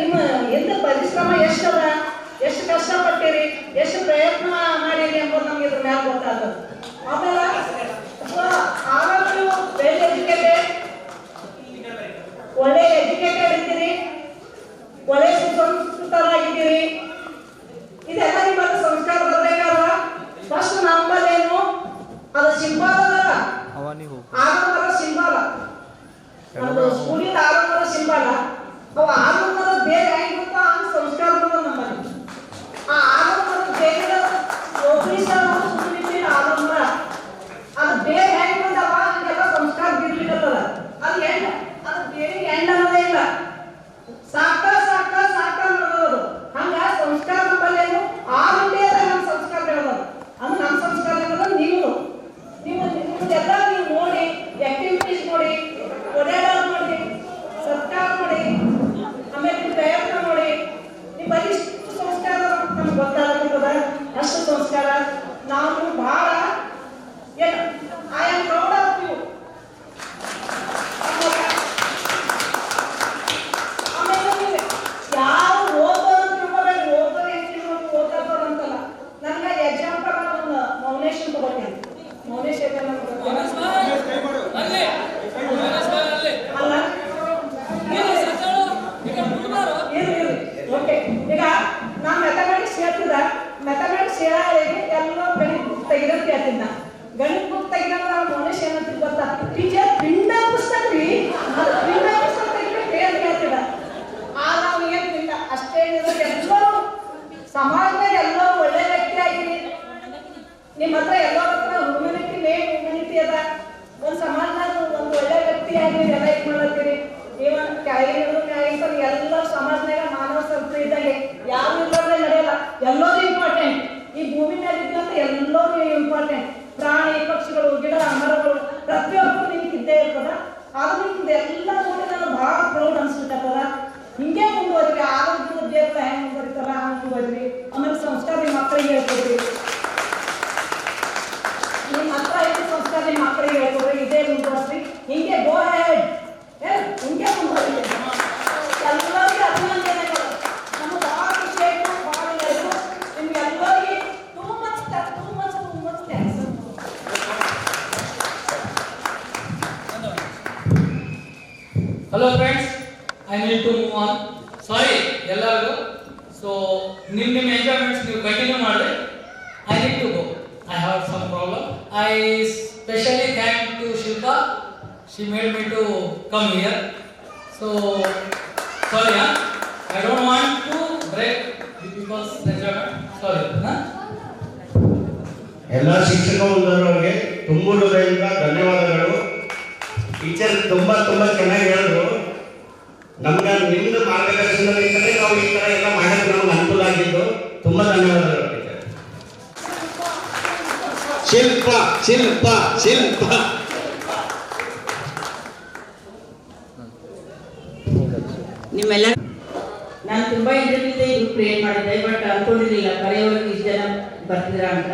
ನಿಮ್ಮ ಎಂದ ಪರಿಶ್ರಮ ಎಷ್ಟದ, ಎಷ್ಟು ಕಷ್ಟಪಟ್ಟಿರಿ, ಎಷ್ಟು ಪ್ರಯತ್ನ ಮಾಡಿರಿ ಎಂಬುದು ನಮ್ಗೆ ಇದ್ರ ಮ್ಯಾಲ ಗೊತ್ತಾಗ್ತದೆ. ಆಮೇಲೆ ಆಮೇಲೆ ವೆಲ್ ಎಜುಕೇಟೆಡ್, ಒಳ್ಳೆ ಎಜುಕೇಟೆಡ್ ಇದ್ದೀರಿ, ಒಳ್ಳೆ ಸುಸಂಸ್ಕೃತರಾಗಿದ್ದೀರಿ. ಇದೆಲ್ಲ ನಿಮ್ಮಲ್ಲಿ ಸಂಸ್ಕಾರ ಬರಬೇಕಾದ್ರ ಫಸ್ಟ್ ನಂಬಲ್ಲೇನು ಅದು ಸಿಂಬಲ್ ಅಲ್ಲ, ಆಗಮನ ಸಿಂಬಲ್. ಒಂದು ಸ್ಕೂಲಿಂದ ಆಗಮನ ಸಿಂಬಲ್. ಅವು ಆಗಮನ ಬೇರೆ ಹೆಂಗಿರುತ್ತ ಹಂಗೆ ಸಂಸ್ಕಾರ ಬರೋದು ನಮ್ಮಲ್ಲಿ. ಆ ಆಗಮನ ಬೇರೆ ಆಗಮನ ಅದು ಬೇರೆ ಹೆಂಗ್ ಬಂದವ ಹಂಗೆಲ್ಲ ಸಂಸ್ಕಾರ ಬಿಡ್ಲಿಕ್ಕತ್ತದ. ಅದು ಹೆಂಗ ಅದು ಬೇರೆ ಹೆಂಡ್ ಅನ್ನೋದೇ ಇಲ್ಲ. ಸಾಕ ಸಾಕ ಸಾಕ ಅನ್ನೋದು ಹಂಗ ಸಂಸ್ಕಾರ ನಮ್ಮಲ್ಲೇನು ಆಗುಂಟೆಯದ ನಮ್ಮ ಸಂಸ್ಕಾರ ಬೆಳೆದ. ಅದು ನಮ್ಮ ಸಂಸ್ಕಾರ ಅನ್ನೋದು ನೀವು ನಿಮ್ಮದೆಲ್ಲ ನೀವು ನೋಡಿ, ಆಕ್ಟಿವಿಟೀಸ್ ನೋಡಿ, ಓಡಾಡೋದು ನೋಡಿ, ಸರ್ಕಾರ ನೋಡಿ, ಆಮೇಲೆ ನಿಮ್ಮ ಪ್ರಯತ್ನ ನೋಡಿ, ನಿಮ್ಮ ಇಷ್ಟು ಸಂಸ್ಕಾರ ನಮ್ಗೆ ಗೊತ್ತಾಗತ್ತದ. ಅಷ್ಟು ಸಂಸ್ಕಾರ ನಾವು ಬಹಳ ಏನು I am proud of you. ಆಮೇಲೆ ನೀವು ಯಾರು ಓದೋದು ತಿಳ್ಕೊಬೇಡಿ, ಓದೋದು ಹೆಂಗೆ ಓದಾಡ್ತಾರೆ ಅಂತಲ್ಲ. ನನಗೆ ಎಕ್ಸಾಂಪಲ್ ಒಂದು ಮೌನೇಶ್ ಅಂತ ಬರ್ತೀನಿ. ಮೌನೇಶ್ ಅಲ್ಲ ಓಕೆ. ಈಗ ನಾ ಮ್ಯಾಥಮೆಟಿಕ್ಸ್ ಹೇಳ್ತಿದ್ದ, ಮ್ಯಾಥಮೆಟಿಕ್ಸ್ ಹೇಳೋರಿಗೆ ಎಲ್ಲ ಗಣಿತ ಬುಕ್ ತೆಗಿರೋದು ಹೇಳ್ತೀನಿ. ನಾ ಗಣಿತ ಬುಕ್ ತೆಗಿರೋದು ನಾವು ಮೌನೇಶ್ ಏನಂತ ಗೊತ್ತಾ, ಟೀಚರ್ ಪಿಂಡ ಪುಸ್ತಕ ರೀ, ಅದು ಪಿಂಡ ಪುಸ್ತಕ ತೆಗಿಬೇಕು ಅಂತ ಹೇಳ್ತಿದ್ದ. ಆ ನಾವು ಏನು ಪಿಂಡ ಅಷ್ಟೇ ಎಲ್ಲರೂ ಸಮಾಜದಾಗ ಎಲ್ಲರೂ ಒಳ್ಳೆ ವ್ಯಕ್ತಿ ಆಗಿರಿ. ನಿಮ್ಮ ಹತ್ರ ಎಲ್ಲರ ಹತ್ರ ಹ್ಯೂಮನಿಟಿ ಮೇನ್ ಹ್ಯೂಮನಿಟಿ ಅದ. ಒಂದು ಸಮಾಜದಾಗ ಒಂದು ಒಳ್ಳೆ ವ್ಯಕ್ತಿ ಆಗಿರಿ, ಎಲ್ಲ ಇದು ಮಾಡತ್ತೀರಿ. ಇವನ್ ಕೆಳಗಿನ ಎಲ್ಲ ಸಮಾಜದಾಗ ಮಾನವ ಸಂಸ್ಥೆ ಇದ್ದಂಗೆ ಯಾರು ಇಲ್ಲದ್ರೆ ನಡೆಯಲ್ಲ. ಎಲ್ಲರೂ ಇಂಪಾರ್ಟೆಂಟ್. ಈ ಭೂಮಿ ಮೇಲೆ ಇದ್ದಂತ ಎಲ್ಲರೂ ಇಂಪಾರ್ಟೆಂಟ್. ಪ್ರಾಣಿ ಪಕ್ಷಿಗಳು, ಗಿಡ ಮರಗಳು ಪ್ರತಿಯೊಬ್ಬರು ನಿಂತಿದ್ದೇ ಇರ್ತದ. ಆದ್ರೂ ನಿಮ್ದು ಎಲ್ಲ ನೋಡಿ ನಾನು ಬಹಳ ಪ್ರೌಡ್ ಅನ್ಸ್ಬಿಟ್ಟದ. ಹಿಂಗೆ ಮುಂದುವರಿ, ಆರೋಗ್ಯದ ದೇವರ ಹೆಂಗೆ ಮುಂದುವರಿತಾರ ಹಂಗೆ ಮುಂದುವರಿ. ಆಮೇಲೆ ಸಂಸ್ಕಾರ ನಿಮ್ಮ ಮಕ್ಕಳಿಗೆ ಹೇಳ್ಕೊಡ್ರಿ. ನಿಮ್ಮ ಹತ್ರ ಐದು ಸಂಸ್ಕಾರ ನಿಮ್ಮ ಮಕ್ಕಳಿಗೆ ಹೇಳ್ಕೊಡ್ರಿ. ಇದೇ ಮುಂದುವರ್ಸಿ, ಹಿಂಗೆ ಗೋ ಹೆಡ್, ಹಿಂಗೆ ಮುಂದುವರಿ. ಎಲ್ಲರಿಗೂ ಅಭಿನಂದನೆಗಳು. ನಮ್ಮ ಭಾಳ ಖುಷಿ ಆಯ್ತು, ಭಾಳ ಆಯ್ತು. ನಿಮ್ಗೆಲ್ಲರಿಗೆ too much thanks. Hello friends, I need to move on. Sorry ಎಲ್ಲರಿಗೂ. So ನಿಮ್ಮ ಎಂಜಾಯ್ಮೆಂಟ್ಸ್ ನೀವು ಕಂಟಿನ್ಯೂ ಮಾಡಿ. I need to go. I have some problem. I specially thank to Shilpa. She made me to come here. So sorry, I don't want to break people's enjoyment. Sorry. ಎಲ್ಲ ಶಿಕ್ಷಕ ಬಂದವರಿಗೆ ತುಂಬ ಹೃದಯದಿಂದ ಧನ್ಯವಾದಗಳು. Teacher ತುಂಬಾ ಚೆನ್ನಾಗಿ ಹೇಳಿದ್ರು. ನಮ್ಗೆ ನಿಮ್ದು ಮಾರ್ಗದರ್ಶನದಿಂದಲೇ ನಾವು ಈ ತರ ಎಲ್ಲ ಮಾಡೋದು ನಮ್ಗೆ ಅನುಕೂಲ ಆಗಿದ್ದು. ತುಂಬಾ ಧನ್ಯವಾದಗಳು ಟೀಚರ್. ಶಿಲ್ಪ ಶಿಲ್ಪ ಶಿಲ್ಪ ನಿಮ್ಮೆಲ್ಲ ನಾನು ತುಂಬಾ ಇಂಟರ್ವ್ಯೂದೆ ಇದು ಕ್ರಿಯೇಟ್ ಮಾಡಿದ್ದೆ. ಬಟ್ ಅನ್ಕೊಂಡಿರಲಿಲ್ಲ ಕರೆಯವರೆಗೆ ಇಷ್ಟು ಜನ ಬರ್ತಿದ್ರ ಅಂತ.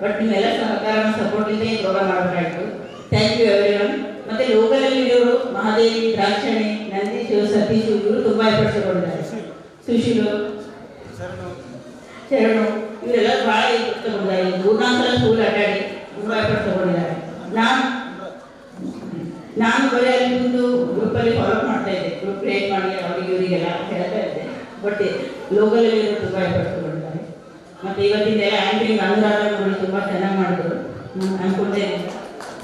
ಬಟ್ ನಿಮ್ಮೆಲ್ಲ ಸಹಕಾರ ಸಪೋರ್ಟ್ ಇಂದ ಈ ಪ್ರೋಗ್ರಾಮ್ ಮಾಡಬೇಕಾಯ್ತು. Thank you everyone. ಮತ್ತೆ ಲೋಕಲಲ್ಲಿ ಇರೋರು ಮಹಾದೇವಿ, ದ್ರಾಕ್ಷಣಿ, ನಂದೀಶು, ಸತೀಶು ಇವರು ತುಂಬಾ ಎಫರ್ಟ್ಸ್ ತಗೊಂಡಿದ್ದಾರೆ. ಸುಶೀಲು, ಶರಣು ಇವರೆಲ್ಲ ಭಾಳ ಎಫರ್ಟ್ಸ್ ತಗೊಂಡಿದ್ದಾರೆ. 3-4 ಸಲ ಸ್ಕೂಲ್ ಅಡ್ಡಾಡಿ ತುಂಬಾ ಎಫರ್ಟ್ಸ್ ತಗೊಂಡಿದ್ದಾರೆ. ನಾನು ಬರೀ ಅಲ್ಲಿ ಒಂದು ಗ್ರೂಪಲ್ಲಿ ಫಾಲೋ ಮಾಡ್ತಾ ಇದ್ದೆ. ಗ್ರೂಪ್ ಕ್ರಿಯೇಟ್ ಮಾಡಿ ಅವರಿಗೆ ಇವರಿಗೆಲ್ಲ ಹೇಳ್ತಾ ಇದ್ದೆ. ಬಟ್ ಲೋಕಲಲ್ಲಿ ತುಂಬ ಎಫರ್ಟ್ಸ್ ತಗೊಂಡಿದ್ದಾರೆ. ಮತ್ತು ಇವತ್ತಿಂದೆಲ್ಲ ಆ್ಯಂಕರಿಂಗ್ ಅನುರಾಧ ನೋಡಿ ತುಂಬ ಚೆನ್ನಾಗಿ ಮಾಡಿದ್ರು. ಅನ್ಕೊಂಡೆ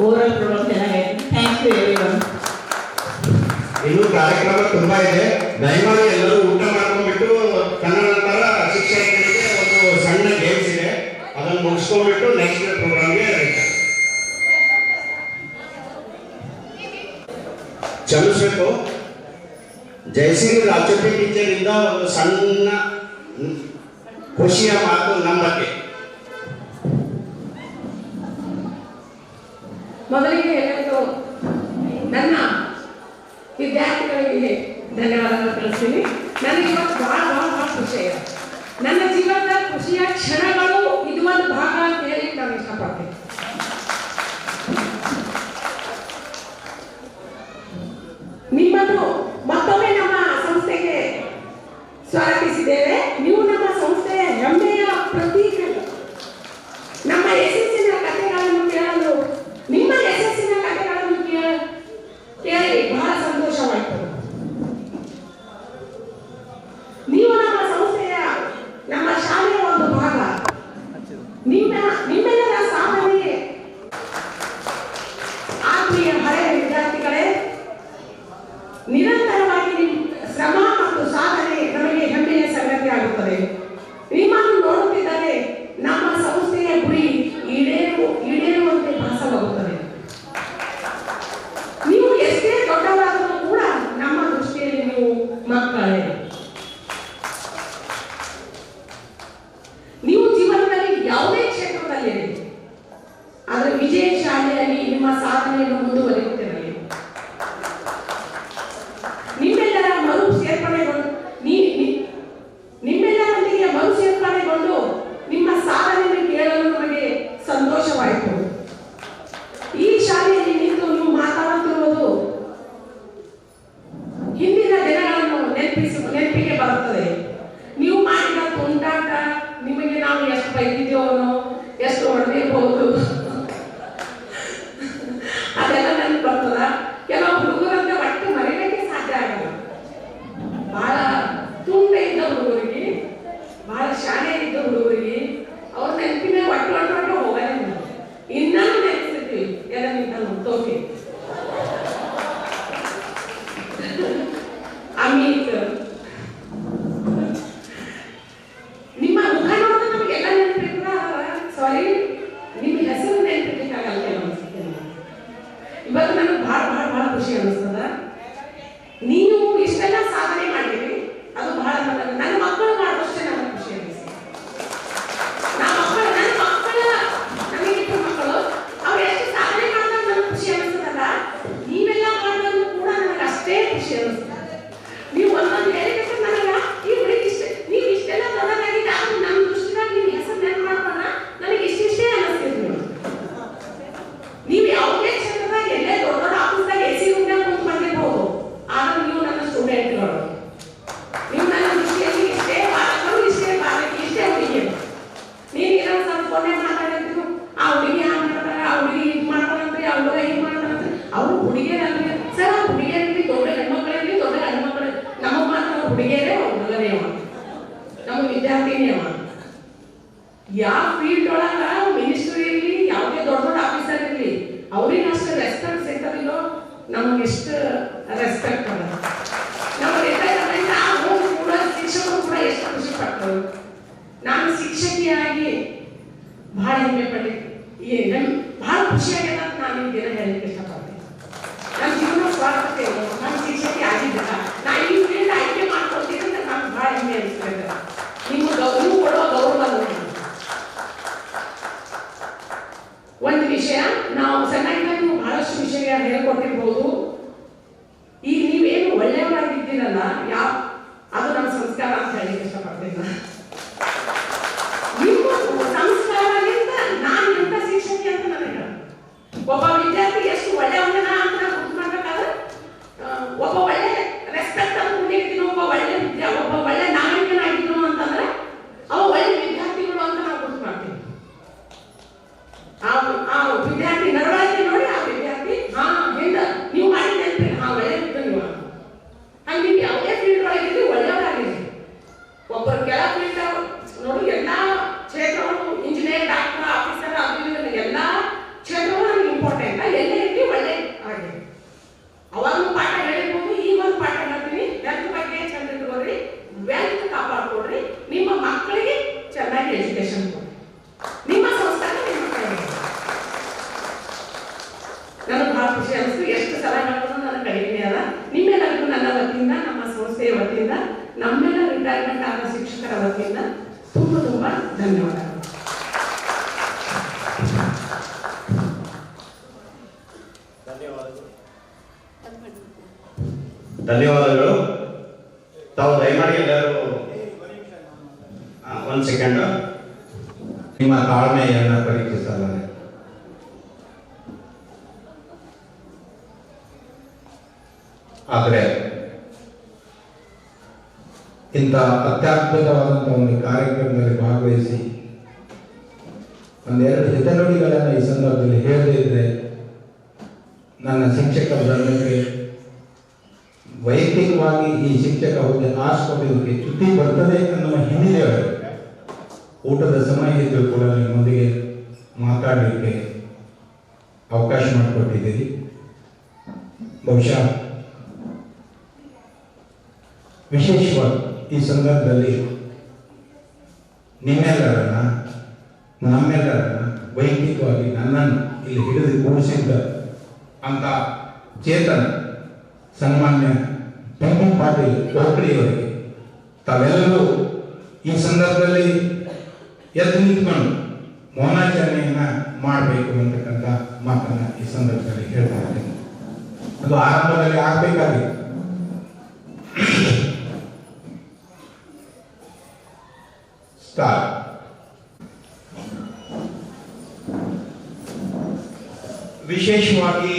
ಓವರಾಲ್ ಪ್ರೋಗ್ರಾಮ್ ಚೆನ್ನಾಗಾಯ್ತು. Thank you everyone. ಇನ್ನು ಕಾರ್ಯಕ್ರಮ ತುಂಬಾ ಇದೆ. ದಯಮಾಡಿ ಎಲ್ಲರೂ ಊಟ ಮಾಡ್ಕೊಂಡ್ಬಿಟ್ಟು ಕನ್ನಡ ನಂತರ ಶಿಕ್ಷಕರಿಗೆ ಒಂದು ಸಣ್ಣ ಗೇಮ್ಸ್ ಇದೆ, ಅದನ್ನು ಮುಗಿಸ್ಕೊಂಡ್ಬಿಟ್ಟು ನೆಕ್ಸ್ಟ್ ಪ್ರೋಗ್ರಾಮ್ಗೆ ಚಲಿಸ್ಬೇಕು. ಜಯಶ್ರೀ ರಾಜಚೋಟಿ ಟೀಚರ್ ಇಂದ ಒಂದು ಸಣ್ಣ ಖುಷಿಯ ಮಾತು ನಮ್ಮ ಬಗ್ಗೆ. ಮೊದಲಿಗೆ ಎಲ್ಲರಿಗೂ ನನ್ನ ವಿದ್ಯಾರ್ಥಿಗಳಿಗೆ ಧನ್ಯವಾದಗಳು ತಿಳಿಸ್ತೀನಿ. ನನಗೆ ಇವತ್ತು ಭಾಳ ಖುಷಿ ಇದೆ. ನನ್ನ ಜೀವನದ ಖುಷಿಯ ಕ್ಷಣಗಳು ಇದು ಒಂದು ಭಾಗ ಅಂತ ಹೇಳಿ ನಾನು ಇಷ್ಟಪಡ್ತೀನಿ. ನಿಮ್ಮನ್ನು ಮತ್ತೊಮ್ಮೆ ನಮ್ಮ ಸಂಸ್ಥೆಗೆ ಅಮಿತ್. ನಿಮ್ಮ ಮುಖ ನೋಡಿದ್ರೆ ನಮಗೆಲ್ಲ ನೆನಪಿರ್ತದ. ಸಾರಿ, ನಿಮ್ಮ ಹೆಸರು ನೆನಪಿರ್ಲಿಕ್ಕಾಗಲ್ಲ ಅನ್ಸುತ್ತೆ. ಇವತ್ತು ನನಗೆ ಭಾಳ ಭಾಳ ಭಾಳ ಖುಷಿ ಅನಿಸ್ತದ. ನೀವು ಇಷ್ಟೆಲ್ಲ ಸಾಧನೆ ಮಾಡಿರಿ, ಅದು ಬಹಳ ನನ್ನ ಮಕ್ಕಳು ಮಾಡುವಷ್ಟೇ ನನಗೆ ಖುಷಿ ಅನಿಸ್ತದೆ. ನನ್ನ ಮಕ್ಕಳ ನನಗಿಬ್ಬರು ಮಕ್ಕಳು ಅವ್ರು ಎಷ್ಟು ಸಾಧನೆ ಮಾಡಿದಾಗ ನನಗೆ ಖುಷಿ ಅನಿಸ್ತದಲ್ಲ, ನೀವೆಲ್ಲ ಮಾಡಿದ್ರು ಕೂಡ ನನಗೆ ಅಷ್ಟೇ ಖುಷಿ ಅನಿಸ್ತದೆ. ನೀವು ಒಂದೊಂದು ಹೇಳಿದ್ರೆ ನನಗೆ ಈ ಹುಡುಗಿ ಇಷ್ಟ, ನೀವು ಇಷ್ಟೆಲ್ಲ ದೊಡ್ಡದಾಗಿದೆ, ಆದ್ರೂ ನನ್ನ ದೃಷ್ಟಿದಾಗ ನಿಮ್ಮ ಹೆಸರು ನೆನಪು ಮಾಡ್ಕೊಂಡ ನನಗೆ ಇಷ್ಟಿಷ್ಟೇ ಅನಿಸ್ತಿದ್ರು. ನೀವು ಯಾವುದೇ ಕ್ಷೇತ್ರದಾಗ ಎಲ್ಲೇ ದೊಡ್ಡ ದೊಡ್ಡ ಆಫೀಸ್ದಾಗ AC ರೂಮ್ನಾಗ ಕುಂತು ಬಂದಿರ್ಬೋದು, ಆದ್ರೆ ನೀವು ನನ್ನ ಸ್ಟೂಡೆಂಟ್ಗಳು. ನೀವು ನನ್ನ ದೃಷ್ಟಿಯಲ್ಲಿ ಇಷ್ಟೇ ಬಾಲಕರು, ಇಷ್ಟೇ ಬಾಲಕಿ, ಇಷ್ಟೇ ಹುಡುಗಿಯರು. ನೀವು ಏನೋ ಸ್ವಲ್ಪ ಕೊನೆ ಮಾತಾಡಿದ್ರು, ಆ ಹುಡುಗಿ ಹಂಗೆ ಮಾಡ್ತಾರೆ, ಆ ಹುಡುಗಿ ಇದು ಮಾಡ್ತಾರಂತ್ರಿ, ಆ ಹುಡುಗ ಹಿಂಗೆ ಮಾಡ್ತಾರಂತ್ರಿ. ಅವರು ಹುಡುಗಿಯರಲ್ರಿ ಸರ್, ಆ ಹುಡುಗಿಯರಲ್ಲಿ ದೊಡ್ಡ ಹೆಣ್ಮಕ್ಳಿರಲಿ ದೊಡ್ಡ ಹೆಣ್ಮಕ್ಳು, ನಮಗೆ ಮಾತ್ರ ಅವ್ರು ಹುಡುಗಿಯರೇ, ಅವ್ರು ಹುಡುಗರೇ ಅವ, ನಮ್ಮ ವಿದ್ಯಾರ್ಥಿನೇ ಅವ. ಯಾವ ಫೀಲ್ಡ್ ಒಳಗ ಮಿನಿಸ್ಟ್ರಿ ಇರಲಿ, ಯಾವುದೇ ದೊಡ್ಡ ದೊಡ್ಡ ಆಫೀಸರ್ ಇರಲಿ, ಅವ್ರಿಗೆ ಅಷ್ಟು ರೆಸ್ಪೆಕ್ಟ್ ಸಿಗ್ತದಿಲ್ಲೋ ನಮಗೆ ಎಷ್ಟು ರೆಸ್ಪೆಕ್ಟ್ ಅದ. ನಮ್ಮ ರಿಟೈರ್ಮೆಂಟ್ ಆಗೋದು ಕೂಡ ಶಿಕ್ಷಕರು ಕೂಡ ಎಷ್ಟು ಖುಷಿ ಪಡ್ತಾರೆ. ನಾನು ಶಿಕ್ಷಕಿಯಾಗಿ ಭಾಳ ಹೆಮ್ಮೆ ಪಡಿ, ಭಾಳ ಖುಷಿಯಾಗಿದೆ ಅಂತ ನಾನು ಈ ದಿನ ಹೇಳಲಿಕ್ಕೆ ಇಷ್ಟಪಡ್ತೀನಿ. ನನ್ನ ಜೀವನ ಸ್ವಾರ್ಥತೆ ಇಲ್ಲ, ನಾನು ಶಿಕ್ಷಕಿ ಆಗಿದ್ದಿಲ್ಲ, ನಾನು ಈ ಫೀಲ್ಡ್ ಆಯ್ಕೆ ಮಾಡ್ಕೊಳ್ತೀನಿ ಅಂತ ನಾನು ಭಾಳ ಹೆಮ್ಮೆ ಅನಿಸ್ತದೆ. ನಿಮ್ಮ ಗೌರವ ಕೊಡೋ ಗೌರವ ಒಂದು ವಿಷಯ, ನಾವು ಸಣ್ಣಾಗಿದ್ದಾಗ ನೀವು ಬಹಳಷ್ಟು ವಿಷಯ ಹೇಳ್ಕೊಟ್ಟಿರ್ಬೋದು. ಈಗ ನೀವೇನು ಒಳ್ಳೆಯವರಾಗಿದ್ದೀರಲ್ಲ, ಅದು ನಮ್ಮ ಸಂಸ್ಕಾರ ಅಂತ ಹೇಳಿ ಇಷ್ಟಪಡ್ತೀನಿ. ನಿಮ್ಮ ಸಂಸ್ಕಾರದಿಂದ ನಾನು ಎಂತ ಶಿಕ್ಷಕಿ ಅಂತ ನನಗೆ ಒಬ್ಬ ವಿದ್ಯಾರ್ಥಿ ಎಷ್ಟು ಒಳ್ಳೆಯವನ ಅಂತ ನಾವು ಗುರ್ತು ಮಾಡ್ಬೇಕಾದ್ರೆ, ಒಬ್ಬ ಒಳ್ಳೆ ರೆಸ್ಪೆಕ್ಟ್ ಅಂತ ಕುಡಿಯಿರ್ತೀನೋ, ಒಬ್ಬ ಒಳ್ಳೆ ನಾಗರಿಕನಾಗಿದ್ರು ಅಂತಂದ್ರೆ ಅವ ಒಳ್ಳೆ ವಿದ್ಯಾರ್ಥಿಗಳು ಅಂತ ನಾವು ಗುರ್ತು ಮಾಡ್ತೀವಿ. ಆ ವಿದ್ಯಾರ್ಥಿ ನಡವಳಿಕೆ ನೋಡಿ ಆ ವಿದ್ಯಾರ್ಥಿ ಹಿಂದ ನೀವು ಮಾಡಿದ್ರಿ, ಒಳ್ಳೆ ಇತ್ತು ನೀವು. ಹಂಗೆ ನೀವು ಯಾವುದೇ ಫೀಲ್ಡ್ ಒಳಗಿದ್ರಿ ಒಳ್ಳೆಯವರಾಗಿರಿ. ಒಬ್ಬರು ಕೆಳ ಫೀಲ್ಡ್ ನೋಡಿ, ಎಲ್ಲ ಕ್ಷೇತ್ರಗಳು ಇಂಜಿನಿಯರ್, ಡಾಕ್ಟರ್, ಆಫೀಸರ್, ಅದು ಎಲ್ಲ ಕ್ಷೇತ್ರಗಳು ನಮ್ಗೆ ಇಂಪಾರ್ಟೆಂಟ್. ಎಲ್ಲೇ ಇರ್ಲಿ ಒಳ್ಳೆ ಆಗಿ ಅವಾಗ ಪಾಠ ಹೇಳಿರ್ಬೋದು. ಈಗ ಒಂದು ಪಾಠ ಹೇಳ್ತೀನಿ, ವೆಲ್ತ್ ಬಗ್ಗೆ ಚಂದ ಇಟ್ಕೊಳ್ರಿ, ವೆಲ್ತ್ ಕಾಪಾಡ್ಕೊಡ್ರಿ, ನಿಮ್ಮ ಮಕ್ಕಳಿಗೆ ಚೆನ್ನಾಗಿ ಎಜುಕೇಶನ್ ಕೊಡ್ರಿ, ನಿಮ್ಮ ಸಂಸ್ಥಾನ ನಿಮ್ಮ ಮಕ್ಕಳಿಗೆ. ನನಗೆ ಭಾಳ ಖುಷಿ ಅನಿಸ್ತು. ಎಷ್ಟು ಸಲ ಹೇಳಿದ್ರು ನನಗೆ ಕಡಿಮೆ ಅದ. ನಿಮ್ಮೆಲ್ಲರಿಗೂ ನನ್ನ ವತಿಯಿಂದ, ನಮ್ಮ ಸಂಸ್ಥೆಯ ವತಿಯಿಂದ, ನಮ್ಮೆಲ್ಲ ರಿಟೈರ್ಮೆಂಟ್ ಆದ ಶಿಕ್ಷಕರ ವತಿಯಿಂದ ತುಂಬ ತುಂಬ ಧನ್ಯವಾದಗಳು. ಧನ್ಯವಾದಗಳು. ತಾವು ದಯಮಾಡಿ ಎಲ್ಲರೂ ಒಂದು ಸೆಕೆಂಡ್ ನಿಮ್ಮ ತಾಳ್ಮೆಯನ್ನು ಪರೀಕ್ಷಿಸಲಾರೆ. ಆದರೆ ಇಂಥ ಅತ್ಯದ್ಭುತವಾದಂಥ ಒಂದು ಕಾರ್ಯಕ್ರಮದಲ್ಲಿ ಭಾಗವಹಿಸಿ ಒಂದೆರಡು ಹಿತನುಡಿಗಳನ್ನು ಈ ಸಂದರ್ಭದಲ್ಲಿ ಹೇಳದೇ ಇದ್ದರೆ ನನ್ನ ಶಿಕ್ಷಕ ವೃಂದಕ್ಕೆ ವೈಯಕ್ತಿಕವಾಗಿ ಈ ಶಿಕ್ಷಕ ಹುದ್ದೆ ಆರಿಸಿಕೊಂಡಿದ್ದಕ್ಕೆ ಚ್ಯುತಿ ಬರ್ತದೆ ಅನ್ನುವ ಹಿನ್ನೆಲೆಯಲ್ಲಿ ಊಟದ ಸಮಯ ಇದ್ದರೂ ಕೂಡ ನಿಮ್ಮೊಂದಿಗೆ ಮಾತಾಡಲಿಕ್ಕೆ ಅವಕಾಶ ಮಾಡಿಕೊಟ್ಟಿದ್ದೀರಿ. ಬಹುಶಃ ವಿಶೇಷವಾಗಿ ಈ ಸಂದರ್ಭದಲ್ಲಿ ನಿಮ್ಮೆಲ್ಲರನ್ನ, ನಮ್ಮೆಲ್ಲರನ್ನ ವೈಯಕ್ತಿಕವಾಗಿ ನನ್ನನ್ನು ಇಲ್ಲಿ ಹಿಡಿದು ಕೂಡಿಸಿದ್ದ ಅಂತ ಚೇತನ ಸನ್ಮಾನ್ಯ ಎಂ ಪಾಟೀಲ್ ಟೋಕಳಿಯವರಿಗೆ ತಾವೆಲ್ಲರೂ ಈ ಸಂದರ್ಭದಲ್ಲಿ ಎದ್ದು ನಿಂತ್ಕೊಂಡು ಮೌನಾಚರಣೆಯನ್ನು ಮಾಡಬೇಕು ಅಂತಕ್ಕಂಥ ಮಾತನ್ನು ಈ ಸಂದರ್ಭದಲ್ಲಿ ಹೇಳ್ತಾ ಇದ್ದೇನೆ. ಅದು ಆರಂಭದಲ್ಲಿ ಆಗಬೇಕಾಗಿತ್ತು. ಸ್ಟಾರ್ಟ್. ವಿಶೇಷವಾಗಿ